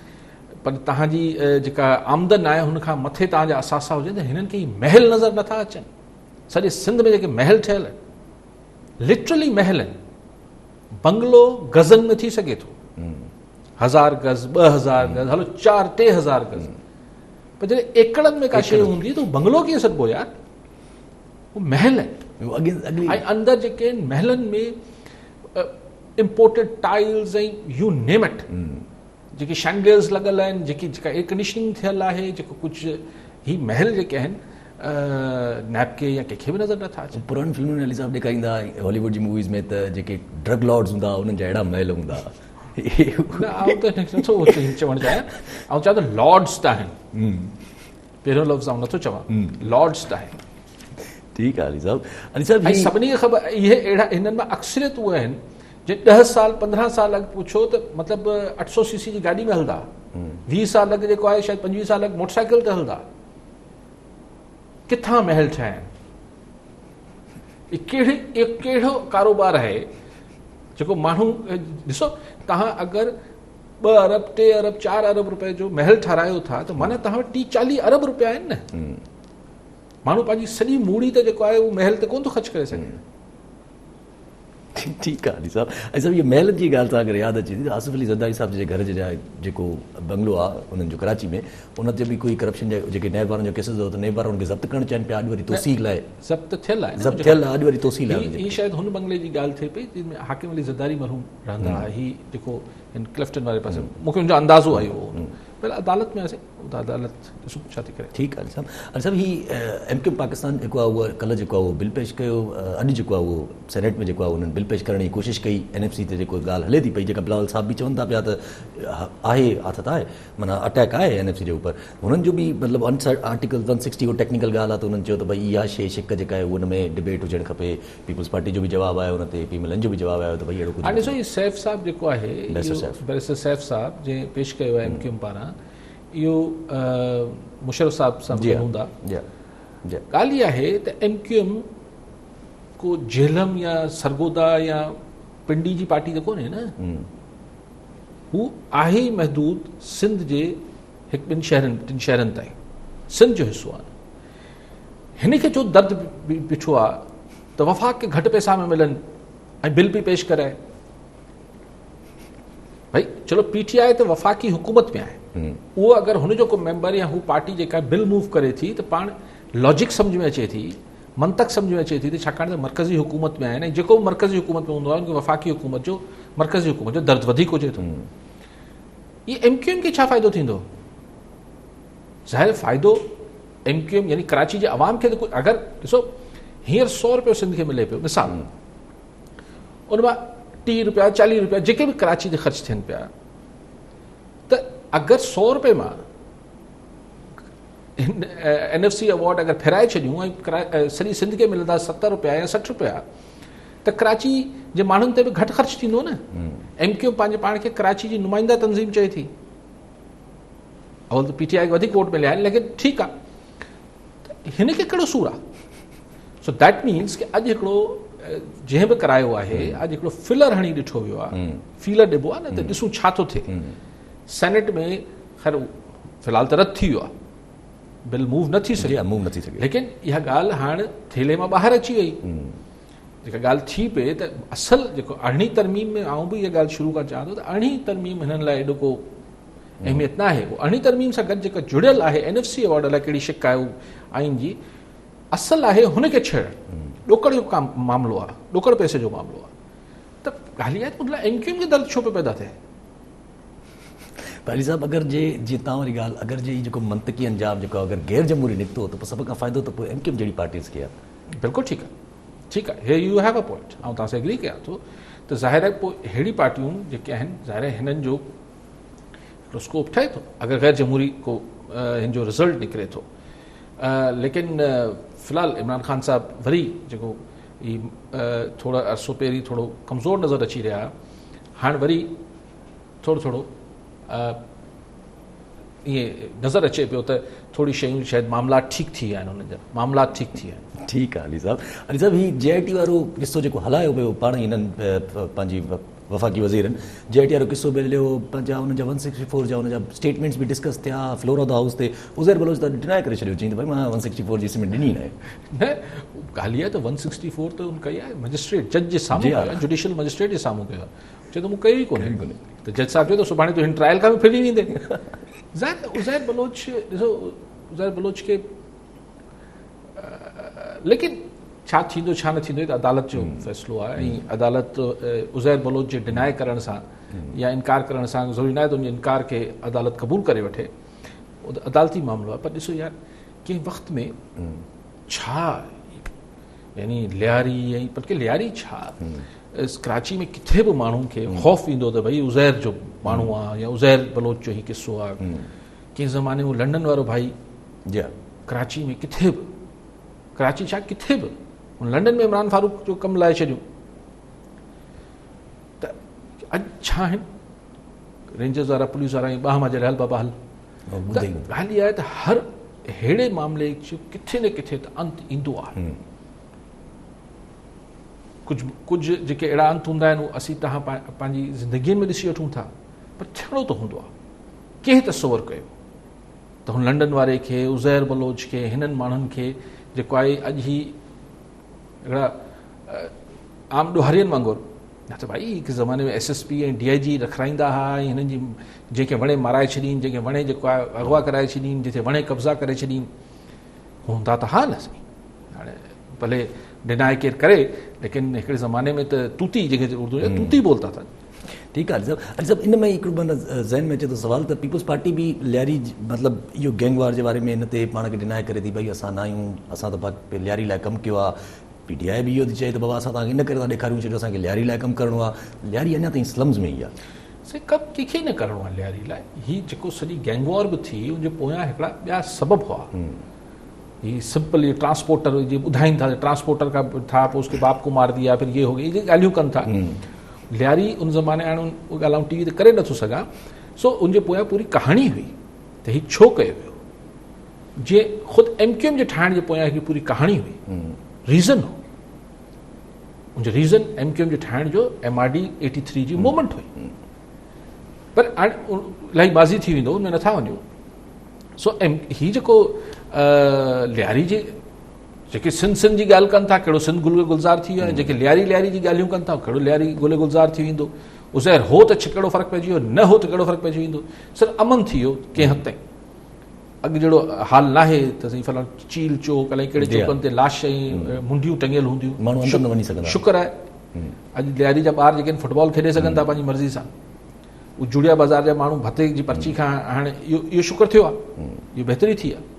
पर तव्हांजी जेका आमदन आहे हुनखां मथे तव्हांजा असासा हुजनि त हिननि खे महल नज़र नथा अचनि। सॼे सिंध में जेके महल ठहियल आहिनि, लिटरली महल आहिनि। बंगलो गज़नि में थी सघे थो, 1000 गज़, 2000 गज़, हलो 4-3000 गज़, पर जॾहिं एकड़नि में का शइ हूंदी त उहो बंगलो कीअं सॾिबो यार? उहो महल आहिनि। ऐं अंदरि जेके आहिनि महलनि में इम्पोर्टेड टाइल्स ऐं यू नेम इट, जेके शैंडलियर्स लॻल आहिनि, जेका एयर कंडीशनिंग थियल आहे, जेको कुझु ही महल जेके आहिनि नैब के या कंहिंखे बि नज़र नथा अचनि। पुराणी फिल्मुनि में अली साहब ॾेखारींदा हॉलीवुड जी मूवीज़ में त जेके ड्रग लॉर्ड्स हूंदा उन्हनि जा अहिड़ा महल हूंदा। न आउं त नथो चवणु चाहियां, आउं चवां त लॉर्ड्स त आहिनि, पहिरियों लफ़्ज़ आउं नथो चवां, लॉर्ड्स त आहिनि। ठीकु आहे अली साहब। ऐं सभिनी खे ख़बर इहे अहिड़ा हिननि मां अक्सरियत उहे आहिनि जे 10 साल 15 साल अॻु पुछो त मतिलबु 800 cc जी गाॾी में हलंदा, 20 साल अॻु जेको आहे शायदि 25 साल अॻु मोटरसाइकिल ते हलंदा। किथां महल ठाहिया आहिनि, कहिड़ो कारोबार आहे जेको माण्हू ॾिसो, तव्हां अगरि 2 अरब 3 अरब 4 अरब रुपए जो महल ठारायो था त माना तव्हां वटि 30-40 अरब रुपया आहिनि न। माण्हू पंहिंजी सॼी मूड़ी त जेको आहे उहो महल ते कोन थो ख़र्च करे सघे। ठीकु आहे अली साहब। ऐं सभु इहे महल जी ॻाल्हि सां अगरि यादि अचे थी त आसिफ अली ज़रदारी साहिब जे घर जे जेको बंगलो आहे उन्हनि जो कराची में, उन ते बि कोई करप्शन जा जेके नैब वारनि जो केसिस हो त नैब वारा हुनखे ज़ब्त करणु चाहिनि पिया, अॼु वरी तोसीक लाइ ज़ब्त थियल आहे, ज़ब्त थियल आहे, अॼु वरी तोसीक लाइ। हीअ शायदि हुन बंगले जी ॻाल्हि थिए पई जिन में हाकिम अली ज़रदारी मरहूम रहंदा हुआ, हीअ जेको हिन क्लिफ्टन वारे पासे, मूंखे हुनजो अंदाज़ो आहे उहो। पहले अदालत में हुआसीं, अदालत ॾिसूं छा थी करे। ठीकु आहे अली साहब। हीअ MQM पाकिस्तान जेको आहे उहा कल्ह जेको आहे उहो बिल पेश कयो, अॼु जेको आहे उहो सेनेट में जेको आहे उन्हनि बिल पेश करण जी कोशिशि कई। NFC ते जेको ॻाल्हि हले थी पई, जेका बिलावल साहब बि चवनि था पिया त आहे आथत आहे, माना अटैक आहे NFC जे ऊपर। हुननि जो बि मतिलबु आर्टिकल 160 जो टेक्निकल ॻाल्हि आहे त हुननि चयो त भई इहा शइ शिक जेका आहे उन में डिबेट हुजणु खपे। पीपल्स पार्टी जो बि जवाबु आयो हुन ते, PMLN जो बि जवाबु आयो त भई अहिड़ो कुझु। हाणे ॾिसो, इहो सैफ साहब जेको आहे, बैरिस्टर सैफ साहब जंहिं पेश कयो आहे MQM पारां, इहो मुशर्रफ साहब सां हूंदा। ॻाल्हि इहा आहे त MQM को झेलम या सरगोदा या पिंडी जी पार्टी त कोन्हे न, हू आहे ई महदूद सिंध जे 1-2 शहरनि 3 शहरनि ताईं, सिंध जो हिसो आहे। हिन खे जो दर्द ॾिठो आहे त वफ़ाक़ खे घटि पैसा में मिलनि ऐं बिल बि पेश कराए। भई चलो PTI त वफ़ाक़ी हुकूमत में आहे, उहो अगरि हुनजो को मेंबर या हू पार्टी जेका बिल मूव करे थी त पाण लॉजिक सम्झ में अचे थी, मंतक सम्झ में अचे थी, त छाकाणि त मरकज़ी हुकूमत में आहिनि ऐं जेको बि मरकज़ी हुकूमत में हूंदो आहे उनखे वफ़ाक़ी हुकूमत जो, मरकज़ी हुकूमत जो दर्द वधीक हुजे थो। ये MQM खे छा फ़ाइदो थींदो? ज़ाहिर फ़ाइदो MQM यानी कराची जे अवाम खे त कुझु, अगरि ॾिसो हींअर 100 रुपयो सिंध खे मिले पियो मिसाल, उन मां 30 रुपया 40 रुपया जेके बि कराची ते ख़र्च थियनि पिया, त अगरि 100 रुपए मां NFC अवॉर्ड अगरि फेराए छॾियूं ऐं सॼी सिंध खे मिलंदा 70 रुपया या 60 रुपया, त कराची जे माण्हुनि ते बि घटि ख़र्च थींदो न। MQM पंहिंजे पाण खे कराची जी नुमाइंदा तंज़ीम चए थी। अवल त PTI खे वधीक वोट मिलिया आहिनि, लेकिन ठीकु आहे, हिन खे कहिड़ो सूर आहे? सो दैट मीन्स कि अॼु हिकिड़ो जंहिं बि करायो आहे, अॼु हिकिड़ो फिलर हणी ॾिठो वियो आहे, फीलर ॾिबो आहे न, त ॾिसूं छा थो थिए। सेनेट में ख़ैर फ़िलहाल त रद्द थी वियो आहे, बिल मूव न थी सघे, लेकिन इहा ॻाल्हि हाणे थेले मां ॿाहिरि अची वई। जेका ॻाल्हि थी पए त असल जेको 8वीं तरमीम में, आउं बि इहा ॻाल्हि शुरू करणु चाहियां थो त 8वीं तरमीम हिननि लाइ एॾो को अहमियत न आहे। 8वीं तरमीम सां गॾु जेका जुड़ियल आहे NFC अवॉर्ड लाइ कहिड़ी शिक आहे आइन जी, असल आहे हुनखे छेड़णु, ॾोकड़ जो मामिलो आहे, ॾोकड़ पैसे जो मामिलो आहे। त ॻाल्हि आहे त उन लाइ MQM खे दर्द छो पियो पैदा थिए? अली साहब, अगरि जीअं तव्हां वारी ॻाल्हि, अगरि जे जेको मंतकी अंजाम जेको अगरि गैर जमहूरी निकितो त पोइ सभ खां फ़ाइदो त पोइ MQM जहिड़ी पार्टीज़ खे आहे। बिल्कुलु ठीकु आहे, ठीकु आहे, हे यू हैव अ पॉइंट, ऐं तव्हां सां एग्री कयां थो त ज़ाहिर आहे पोइ अहिड़ी पार्टियूं जेके आहिनि, ज़ाहिर आहे हिननि जो हिकिड़ो स्कोप ठहे थो अगरि गैर जमहूरी को हिन जो रिज़ल्ट निकिरे थो। लेकिन फ़िलहाल इमरान ख़ान साहब वरी जेको ही थोरो अरसो पहिरीं थोरो कमज़ोर नज़र अची रहिया, हाणे वरी थोरो ईअं नज़र अचे पियो त थोरी शयूं शायदि मामला ठीकु थी विया आहिनि, हुननि जा मामला ठीकु थी विया आहिनि। ठीकु आहे अली साहब। हीउ JIT वारो किसो जेको हलायो पियो पाण हिननि पंहिंजी वफ़ाक़ी वज़ीरनि, JIT वारो किसो बि हलियो, पंहिंजा हुनजा 164 जा हुनजा स्टेटमेंट्स बि डिस्कस थिया फ्लोर ऑफ द हाउस ते। उज़ैर बलोच त डिनाए करे छॾियो, चई त भई मां 164 जी स्टेटमेंट ॾिनी न आहे। न ॻाल्हि आहे त 164 त हुन कई आहे मजिस्ट्रेट जज जे साम्हूं कयो आहे, जुडिशियल मजिस्ट्रेट जे साम्हूं कयो आहे, चए त मूं कई कोन्हे। त जज साहिब चयो त सुभाणे तूं हिन ट्रायल खां बि फिरी वेंदे। उज़ैर बलोच, ॾिसो उज़ैर बलोच खे, लेकिन छा थींदो छा न थींदो त अदालत जो फ़ैसिलो आहे। ऐं अदालत उज़ैर बलोच जे डिनाए करण सां या इनकार करण सां ज़रूरी न आहे त उन इनकार खे अदालत क़बूल करे वठे, उहो त अदालती मामिलो आहे। पर ॾिसो यार, कंहिं वक़्त में छा यानी लियारी, ऐं बल्कि लियारी छा, कराची में किथे बि माण्हुनि खे ख़ौफ़ ईंदो त भई उज़ैर जो माण्हू आहे या उज़ैर बलोच जो ई किसो आहे। कंहिं ज़माने में लंडन वारो भाई कराची में किथे बि, कराची छा किथे बि, लंडन में इमरान फारूक जो कमु लाइ छॾियूं त अॼु छा आहिनि रेंजर्स वारा पुलिस वारा ॿाह मां जॾहिं हल बाबा हल। त ॻाल्हि इहा आहे त हर अहिड़े मामले जो किथे न किथे त अंत ईंदो आहे। कुझु जेके अहिड़ा अंत हूंदा आहिनि उहे असीं तव्हां पंहिंजी ज़िंदगीअ में ॾिसी वठूं था, पर थियणो त हूंदो आहे। कंहिं तसवर कयो त हुन लंडन वारे खे, उज़ैर बलोच खे, हिननि माण्हुनि खे जेको आहे अॼु ई अहिड़ा आम ॾोहारियुनि वांगुरु, न त भाई हिकु ज़माने में SSP ऐं DIG रखाईंदा हुआ, ऐं हिननि जी जंहिंखे वणे माराए छॾीनि, जंहिंखे वणे जेको आहे अगवा कराए छॾीनि, जिथे वणे कब्ज़ा करे छॾीनि, हूंदा त हा न साईं। हाणे भले डिनाए केरु करे, लेकिन हिकिड़े ज़माने में त तूती, जंहिंखे उर्दू में तूती बोलता था। ठीकु आहे सभु इन में हिकिड़ो माना ज़हन में अचे थो सवाल त पीपल्स पार्टी बि लियारी मतिलबु इहो गैंग वार जे बारे में हिन ते पाण खे डिनाए करे थी, भई असां न आहियूं, असां त लियारी लाइ कमु कयो आहे। PTI बि इहो थी चए त बाबा असां तव्हांखे इन करे था ॾेखारियूं छॾियो, असांखे लियारी लाइ कमु करिणो आहे। लियारी अञा ताईं स्लम्स में ई आहे। से कमु कंहिंखे न करिणो आहे लियारी लाइ। हीअ जेको सॼी गैंग वॉर बि थी, उनजे पोयां हिकिड़ा ॿिया सबब हुआ। ये सिंपल ये ट्रांसपोर्टर ये ॿुधाइनि था, ट्रांसपोर्टर का था, पोइ उसके बाप को मार दिया, फिर ये हो गया, ये ॻाल्हियूं कनि था। लियारी उन ज़माने हाणे उहो ॻाल्हि TV ते करे नथो सघां। सो उनजे पोयां पूरी कहाणी हुई त हीउ छो कयो वियो। जीअं ख़ुदि MQM जे ठाहिण जे पोयां हिकिड़ी पूरी कहाणी हुई, रीज़न हो। उनजो रीज़न MQM जे ठाहिण जो MRD 83 जी मूवमेंट हुई। पर हाणे इलाही बाज़ी थी वेंदो, उनमें नथा वञूं। सो हीउ जेको लियारी जे जेके सिंध जी ॻाल्हि कनि था, कहिड़ो सिंध गुल गुलज़ार थी वियो आहे। जेके लियारी जी ॻाल्हियूं कनि था, कहिड़ो लियारी गुल गुलज़ार थी वेंदो। उज़ैर हो त कहिड़ो फ़र्क़ु पइजी वियो, न हो त कहिड़ो फ़र्क़ु पइजी वेंदो। सिर्फ़ु अमन थी वियो कंहिं हद ताईं। अॻु जहिड़ो हाल न आहे त साईं फलाण चील चौक अलाए कहिड़े चौकनि ते लाश ऐं मुंडियूं टंगियल हूंदियूं, माण्हू अंदरि न वञी सघंदा। शुक्र आहे अॼु लियारी जा ॿार जेके फुटबॉल खेॾे सघनि था पंहिंजी मर्ज़ी सां। उहो जुड़िया बाज़ार जा माण्हू भते जी पर्ची खां हाणे इहो शुक्र थियो आहे, इहो बहितरी थी आहे।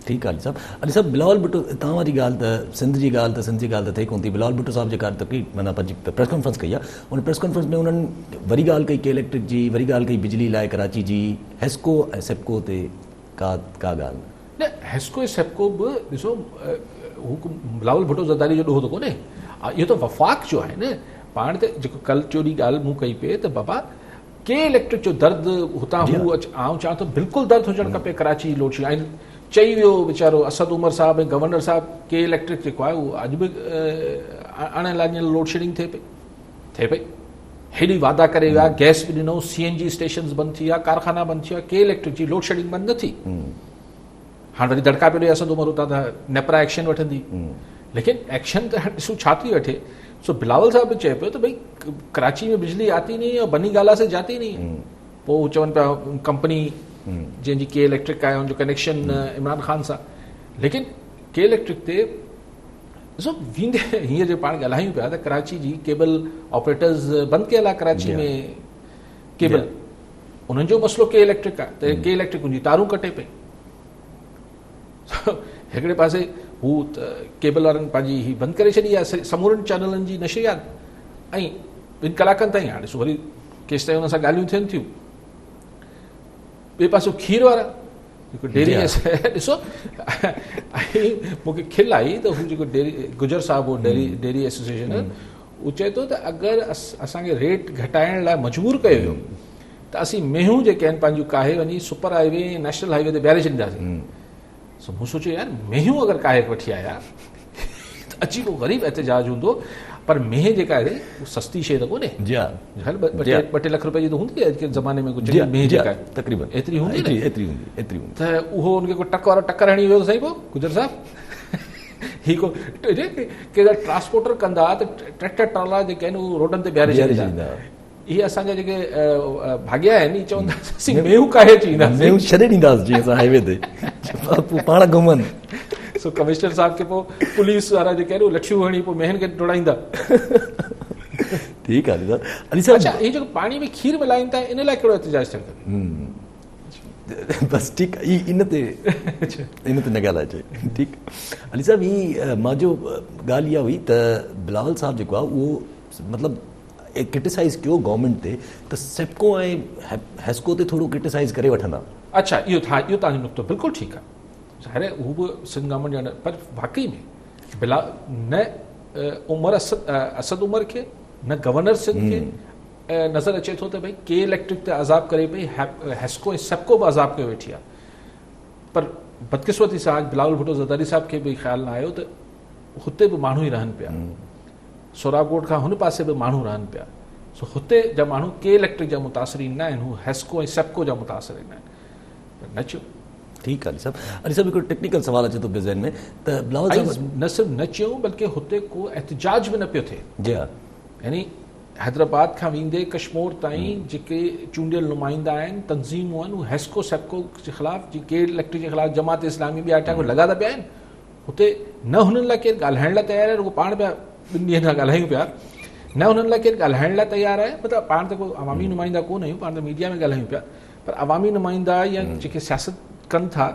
ठीकु आहे अली साहब। बिलावल भुट्टो तव्हां वारी ॻाल्हि त सिंध जी ॻाल्हि त थिए कोन थी। बिलावल भुट्टो साहिब जेका तकरीब माना पंहिंजी प्रेस कॉन्फ्रेंस कई आहे, उन प्रेस कॉन्फ्रेंस में उन्हनि वरी ॻाल्हि कई के इलेक्ट्रिक जी, वरी ॻाल्हि कई बिजली लाइ कराची जी, हेस्को ऐं सेप्को ते का ॻाल्हि न। हेस्को ऐं सेप्को बि ॾिसो, बिलावल भुट्टो ज़रदारी जो ॾोहो त कोन्हे, इहो त वफ़ाक़ जो आहे न। पाण त जेको कल चोरी ॻाल्हि मूं कई पिए त बाबा के इलेक्ट्रिक जो दर्द हुतां हू आउं चवां थो बिल्कुलु दर्द हुजणु खपे कराची लोड शेडिंग। ऐं चई वियो वीचारो असद उमर साहब ऐं गवर्नर साहब, के इलेक्ट्रिक जेको आहे उहो अॼु बि अणलाॻियल लोड शेडिंग थिए पई। हेॾी वादा करे विया, गैस बि ॾिनो, CNG स्टेशन्स बंदि थी विया, कारखाना बंदि थी विया, के इलेक्ट्रिक जी लोड शेडिंग बंदि न थी। हाणे वरी दड़का पियो ॾे असद उमर हुतां त नेपरा एक्शन वठंदी, लेकिन एक्शन त ॾिसूं छा थी वठे। सो बिलावल साहब बि चए पियो त भई कराची में बिजली आती नहीं और बनी गाला से जाती नहीं। पोइ चवनि पिया कंपनी जंहिंजी के इलेक्ट्रिक आहे उनजो कनेक्शन इमरान ख़ान सां, लेकिन के इलेक्ट्रिक ते ॾिसो वेंदे हीअं जो पाण ॻाल्हायूं पिया त कराची जी केबल ऑपरेटर्स बंदि कयल आहे कराची में केबल, उन्हनि जो मसइलो के इलेक्ट्रिक आहे त के इलेक्ट्रिक उनजी तारूं कटे पई। हिकिड़े पासे हू त केबल वारनि पंहिंजी ही बंदि करे छॾी आहे समूरनि चैनलनि जी नशरियात, ऐं 2 कलाकनि ताईं हाणे ॾिसो वरी केसि ताईं हुन सां ॻाल्हियूं थियनि थियूं। ॿिए पासो खीर वारा जेको डेरी ॾिसो, ऐं मूंखे खिल आई त हू जेको डेरी गुजर साहब हो डेरी एसोसिएशन, उहो चए थो त अगरि असांखे रेट घटाइण लाइ मजबूर कयो वियो त असीं मेहूं जेके आहिनि पंहिंजूं काहे वञी सुपर हाईवे नेशनल हाईवे ते ॿियारे छॾींदासीं। सो मूं सोचियो यार मेहूं अगरि काहे वठी आया त अची को ग़रीब एहतजाज हूंदो, पर मेह जेका आहे उहा सस्ती शइ त कोन्हे। जी हा, 2-3 लख रुपए जी त हूंदी आहे अॼुकल्ह ज़माने में। कुझु मेह जेका आहे तक़रीबन एतिरी हूंदी त उहो उनखे को टक वारो टक्कर हणी वियो साईं। पोइ गुजर साहब ही को के ट्रांसपोर्टर कंदा त ट्रैक्टर ट्रॉला जेके आहिनि उहे रोडनि ते ॿियारे छॾींदा। इहे असांजा जेके भाॻिया आहिनि चवंदा असीं मेहूं काहे अची ईंदासीं, मेहूं छॾे ॾींदासीं जीअं असां हाईवे ते पाण घुमनि। सो कमिश्नर साहब खे पोइ पुलिस वारा जेके आहिनि उहे लठियूं हणी पोइ मेहनि खे दौड़ाईंदा। ठीकु आहे अली साहब। अच्छा, हीअ जेको पाणी में खीर मिलाइनि था इन लाइ कहिड़ो एहतजाज थियणु खपे? बसि ठीकु आहे, इन ते न ॻाल्हाइजे। ठीकु अली साहब, ही मां जो ॻाल्हि इहा हुई त बिलावल साहब जेको आहे उहो मतिलबु क्रिटिसाइज़ कयो गवर्नमेंट ते त सेप्को ऐं हेस्को ते थोरो क्रिटिसाइज़ करे वठंदा। अच्छा, इहो तव्हांजो नुक़्तो बिल्कुलु ठीकु आहे। ज़ाहिर आहे हू बि सिंध गवर्नमेंट जा, पर वाकई में न उमर असद उमर खे न गवर्नर सिंध खे नज़र अचे थो त भई के इलेक्ट्रिक ते अज़ाब करे पई, हेस्को ऐं सेप्को बि अज़ाब कयो वेठी आहे। पर बदकिस्मती सां अॼु बिलावल भुट्टो ज़रदारी साहब खे बि ख़्यालु न आयो त हुते बि माण्हू ई रहनि पिया, सोराबकोट खां हुन पासे बि माण्हू रहनि पिया। सो हुते जा माण्हू के इलेक्ट्रिक जा मुतासिरीन न आहिनि, हू हेस्को ऐं सेप्को जा मुतासिरीन आहिनि, पर न चयो। ठीकु आहे अली साहब हिकिड़ो टेक्निकल सवाल अचे थो ज़हन में त बिलावल साहब न सिर्फ़ु न चयूं बल्कि हुते को एहतजाज बि न पियो थिए। जी हा, यानी हैदराबाद खां वेंदे कश्मीर ताईं जेके चूंडियल नुमाइंदा आहिनि, तंज़ीमूं आहिनि, उहे हेस्को सेप्को जे ख़िलाफ़, जी के इलेक्ट्रिक जे ख़िलाफ़, जमात इस्लामी ॿिया अठा लॻा त पिया आहिनि। हुते न हुननि लाइ केरु ॻाल्हाइण लाइ तयारु आहे, रुॻो पाण पिया 2 ॾींहंनि खां ॻाल्हायूं पिया, न हुननि लाइ केरु ॻाल्हाइण लाइ तयारु आहे। मतिलबु पाण त को अवामी नुमाइंदा कोन आहियूं, पाण त मीडिया में ॻाल्हायूं पिया, पर अवामी नुमाइंदा या जेके सियासत कनि था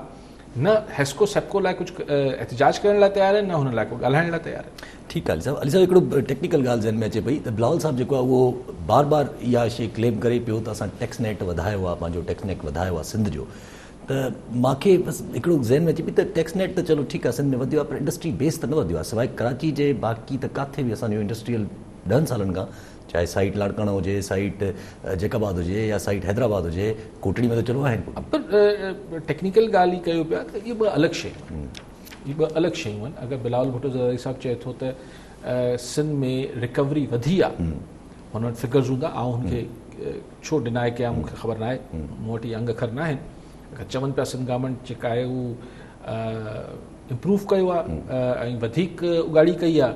न हेस्को सेप्को लाइ कुझु एहतजाज करण लाइ तयारु आहिनि, न हुन लाइ को ॻाल्हाइण लाइ तयारु आहे। ठीकु आहे अली साहब हिकिड़ो टेक्निकल ॻाल्हि ज़हन में अचे पई त बिलावल साहब जेको आहे उहो बार बार इहा शइ क्लेम करे पियो त असां टैक्स नेट वधायो आहे, पंहिंजो टैक्स नेट वधायो आहे सिंध जो। त मूंखे बसि हिकिड़ो ज़हन में अचे पई त टैक्स नेट त चलो ठीकु आहे सिंध में वधियो आहे, पर इंडस्ट्री बेस त न वधियो आहे सवाइ कराची जे, बाक़ी त किथे बि असांजो इंडस्ट्रियल 10 सालनि खां, चाहे साइट लाड़काणा हुजे, साइट जैकाबाद हुजे या साइट हैदराबाद हुजे, कोटड़ी में त चलो आहिनि। पर टेक्निकल ॻाल्हि ई कयो पिया त इहे ॿ अलॻि शयूं आहिनि, इहे ॿ अलॻि शयूं आहिनि। अगरि बिलावल भुट्टो ज़रदारी साहब चए थो त सिंध में रिकवरी वधी आहे, हुन वटि फिगर्स हूंदा, ऐं हुनखे छो डिनाए कया मूंखे ख़बर न आहे, मूं वटि इहे अंग अखर न आहिनि। अगरि चवनि पिया सिंध गवर्नमेंट जेका आहे उहो इम्प्रूव कयो आहे ऐं वधीक उगाड़ी कई आहे,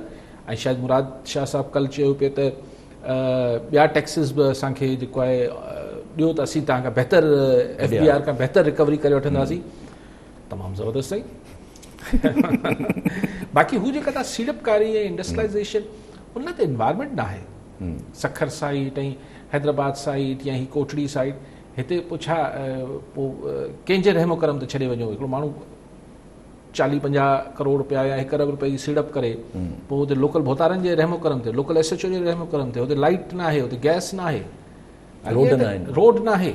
ऐं शायदि मुराद शाह साहब कल्ह चयो पियो त ॿिया टैक्सिस बि असांखे जेको आहे ॾियो त असीं तव्हांखां बहितर FDR खां बहितर रिकवरी करे वठंदासीं। तमामु ज़बरदस्त साईं। बाक़ी हू जेका तव्हां सीड़पकारी ऐं इंडस्ट्रियलाइज़ेशन, उन ते इन्वायरमेंट न आहे। सखर साइट ऐं हैदराबाद साइट या ही कोटड़ी साइट, हिते पोइ छा पोइ कंहिंजे रहमो करम ते छॾे वञो, हिकिड़ो माण्हू 40-50 करोड़ रुपया या 1 अरब रुपए जी सीड़प करे, पोइ हुते लोकल भोतारनि जे रहमो करम ते, लोकल SHO जे रहमो करम ते, हुते लाइट न आहे, हुते गैस न आहे, रोड न आहे,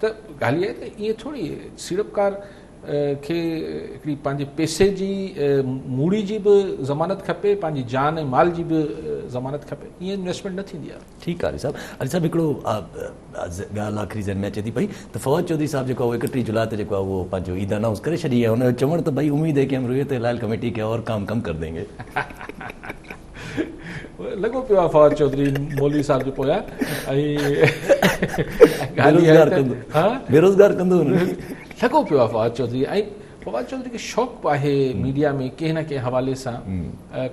त ॻाल्हि आहे त इहे थोरी सीड़पकार खे हिकिड़ी पंहिंजे पैसे जी मूड़ी जी बि ज़मानत खपे, पंहिंजी जान ऐं माल जी बि ज़मानत खपे, ईअं इन्वेस्टमेंट न थींदी आहे। ठीकु आहे अली साहब हिकिड़ो ॻाल्हि आख़िरी ज़हन में अचे थी पई त फवाद चौधरी साहब जेको आहे 31 जुलाई ते जेको आहे उहो पंहिंजो ईद अनाउंस करे छॾी आहे, हुनजो चवण त भई उम्मीद है कि हम रुयत हिलाल कमेटी के और काम कम कर देंगे। लॻो पियो आहे फवाद चौधरी मौलवी साहब जे पोयां, बेरोज़गार कंदो लॻो पियो आहे फवाद चौधरी। ऐं फवाद चौधरी खे शौक़ु आहे मीडिया में कंहिं न कंहिं हवाले सां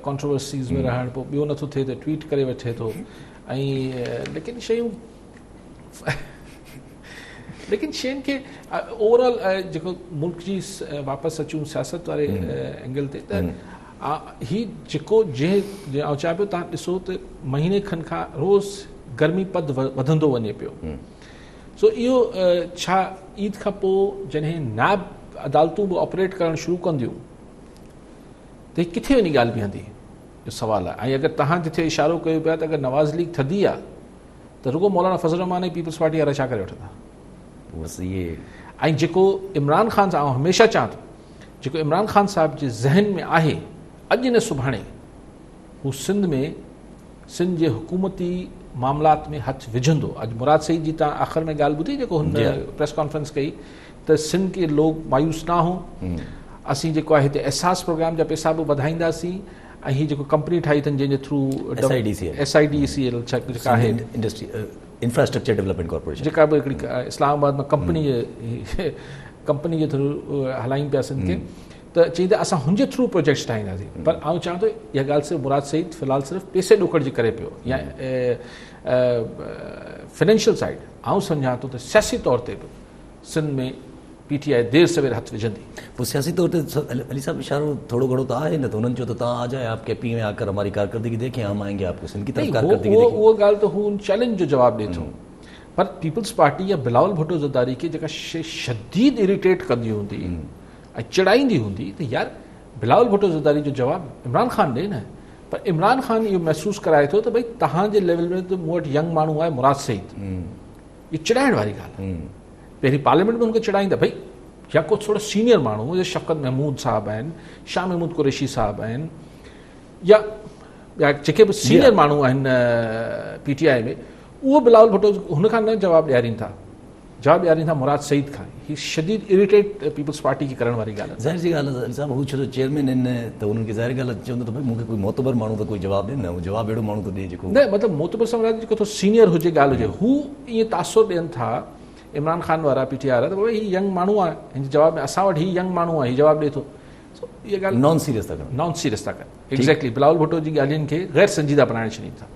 कॉन्ट्रोवर्सीज़ में रहण, पोइ ॿियो नथो थिए त ट्वीट करे वठे थो, ऐं लेकिन शयुनि खे ओवरऑल जेको मुल्क जी वापसि अचूं सियासत वारे एंगल ते, त ही जेको जंहिं आउं चवां पियो, तव्हां ॾिसो त महीने खनि खां रोज़ गर्मी पद वधंदो वञे पियो। सो इहो छा ईद खां पोइ जॾहिं नायब अदालतूं बि ऑपरेट करणु शुरू कंदियूं त हीअ किथे वञी ॻाल्हि बीहंदी, इहो सुवालु आहे। ऐं अगरि तव्हां जिथे इशारो कयो पिया त अगरि नवाज़ लीग थधी आहे त रुगो मौलाना फज़ल रहमान ऐं पीपल्स पार्टी वारा छा करे वठंदा। ऐं जेको इमरान ख़ान सां, आउं हमेशह चवां थो, जेको इमरान ख़ान साहिब जे ज़हन में आहे अॼु न सुभाणे, हू सिंध जे हुकूमती मामलात में हथु विझंदो। अॼु मुराद सईद जी तव्हां आख़िर में ॻाल्हि ॿुधी जेको हुन प्रेस कॉन्फ्रेंस कई त सिंध के लोग मायूस ना हो, असीं जेको आहे हिते एहसास प्रोग्राम जा पैसा बि वधाईंदासीं, ऐं हीअ जेको कंपनी ठाही अथनि जंहिंजे थ्रू SIDCL जेका आहे इंफ्रास्ट्रक्चर डेवलपमेंट कॉर्पोरेशन, जेका बि हिकिड़ी इस्लामाबाद में कंपनी जे थ्रू हलाइनि पिया सिंध खे, त चई त असां हुनजे थ्रू प्रोजेक्ट्स ठाहींदासीं। पर आउं चवां थो इहा ॻाल्हि सिर्फ़ु मुराद सईद फ़िलहालु सिर्फ़ु पैसे ॾोकड़ जे करे पियो, या फाइनेंशियल साइड आउं सम्झां थो त सियासी तौर ते बि सिंध में PTI देर सवेर हथु विझंदी। पोइ सियासी तौर ते अली साहब इशारो थोरो घणो त आहे न, त हुननि चयो त तव्हां आ जाए आपके पी में आकर हमारी कारकर्दगी देखें, हम आएंगे आपको सिंध की तरफ कारकर्दगी देखें। उहो ॻाल्हि त हू चैलेंज जो जवाबु ॾिए थो, पर पीपल्स पार्टी या बिलावल भुट्टो ज़रदारी खे जेका शइ शदीद इरिटेट कंदी हूंदी ऐं चिड़ाईंदी हूंदी, त यार बिलावल भुट्टो ज़रदारी जो जवाबु इमरान ख़ान ॾे न। पर इमरान ख़ान इहो महसूसु कराए थो त भई तव्हांजे लेवल में त मूं वटि यंग माण्हू आहे मुराद सईद, इहा चिड़ाइण वारी ॻाल्हि आहे। पहिरीं पार्लियामेंट में हुनखे चिड़ाईंदा भई, या को थोरो सीनियर माण्हू शफ़क़त महमूद साहब आहिनि, शाह महमूद कुरैशी साहब आहिनि, या जेके बि सीनियर माण्हू आहिनि PTI में, उहो बिलावल भुट्टो हुन खां न जवाबु ॾियारीनि था। जवाब ॾियारीनि था मुराद सईद खां। ही शदीद इरिटेट पीपल्स पार्टी खे करण वारी ॻाल्हि आहे। ज़ाहिर सी ॻाल्हि आहे साहिबु, हू छो चेयरमैन आहिनि त उन्हनि खे ज़ाहिर ॻाल्हि आहे चवंदो त भई मूंखे कोई मोतबर माण्हू त कोई जवाबु ॾिए न, उहो जवाबु अहिड़ो माण्हू थो ॾिए जेको न मतिलबु मोतबर सां मुराद जेको थो सीनियर हुजे ॻाल्हि हुजे, हू ईअं तासुर ॾियनि था इमरान ख़ान वारा PTI वारा त भई हीउ यंग माण्हू आहे, हिन जवाब में असां वटि हीउ यंग माण्हू आहे, हीउ जवाबु ॾिए थो। इहा ॻाल्हि नॉन सीरियस था कनि। नॉन सीरियस था कनि। एग्ज़ैक्टली बिलावल भुट्टो जी ॻाल्हियुनि खे गैर संजीदा बणाए छॾीनि था।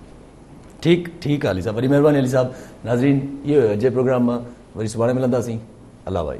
ठीकु आहे अली साहब, वरी महिरबानी अली साहब। नाज़रीन, इहो अॼु जे प्रोग्राम मां वरी सुभाणे मिलंदासीं। अल्लाह भाई।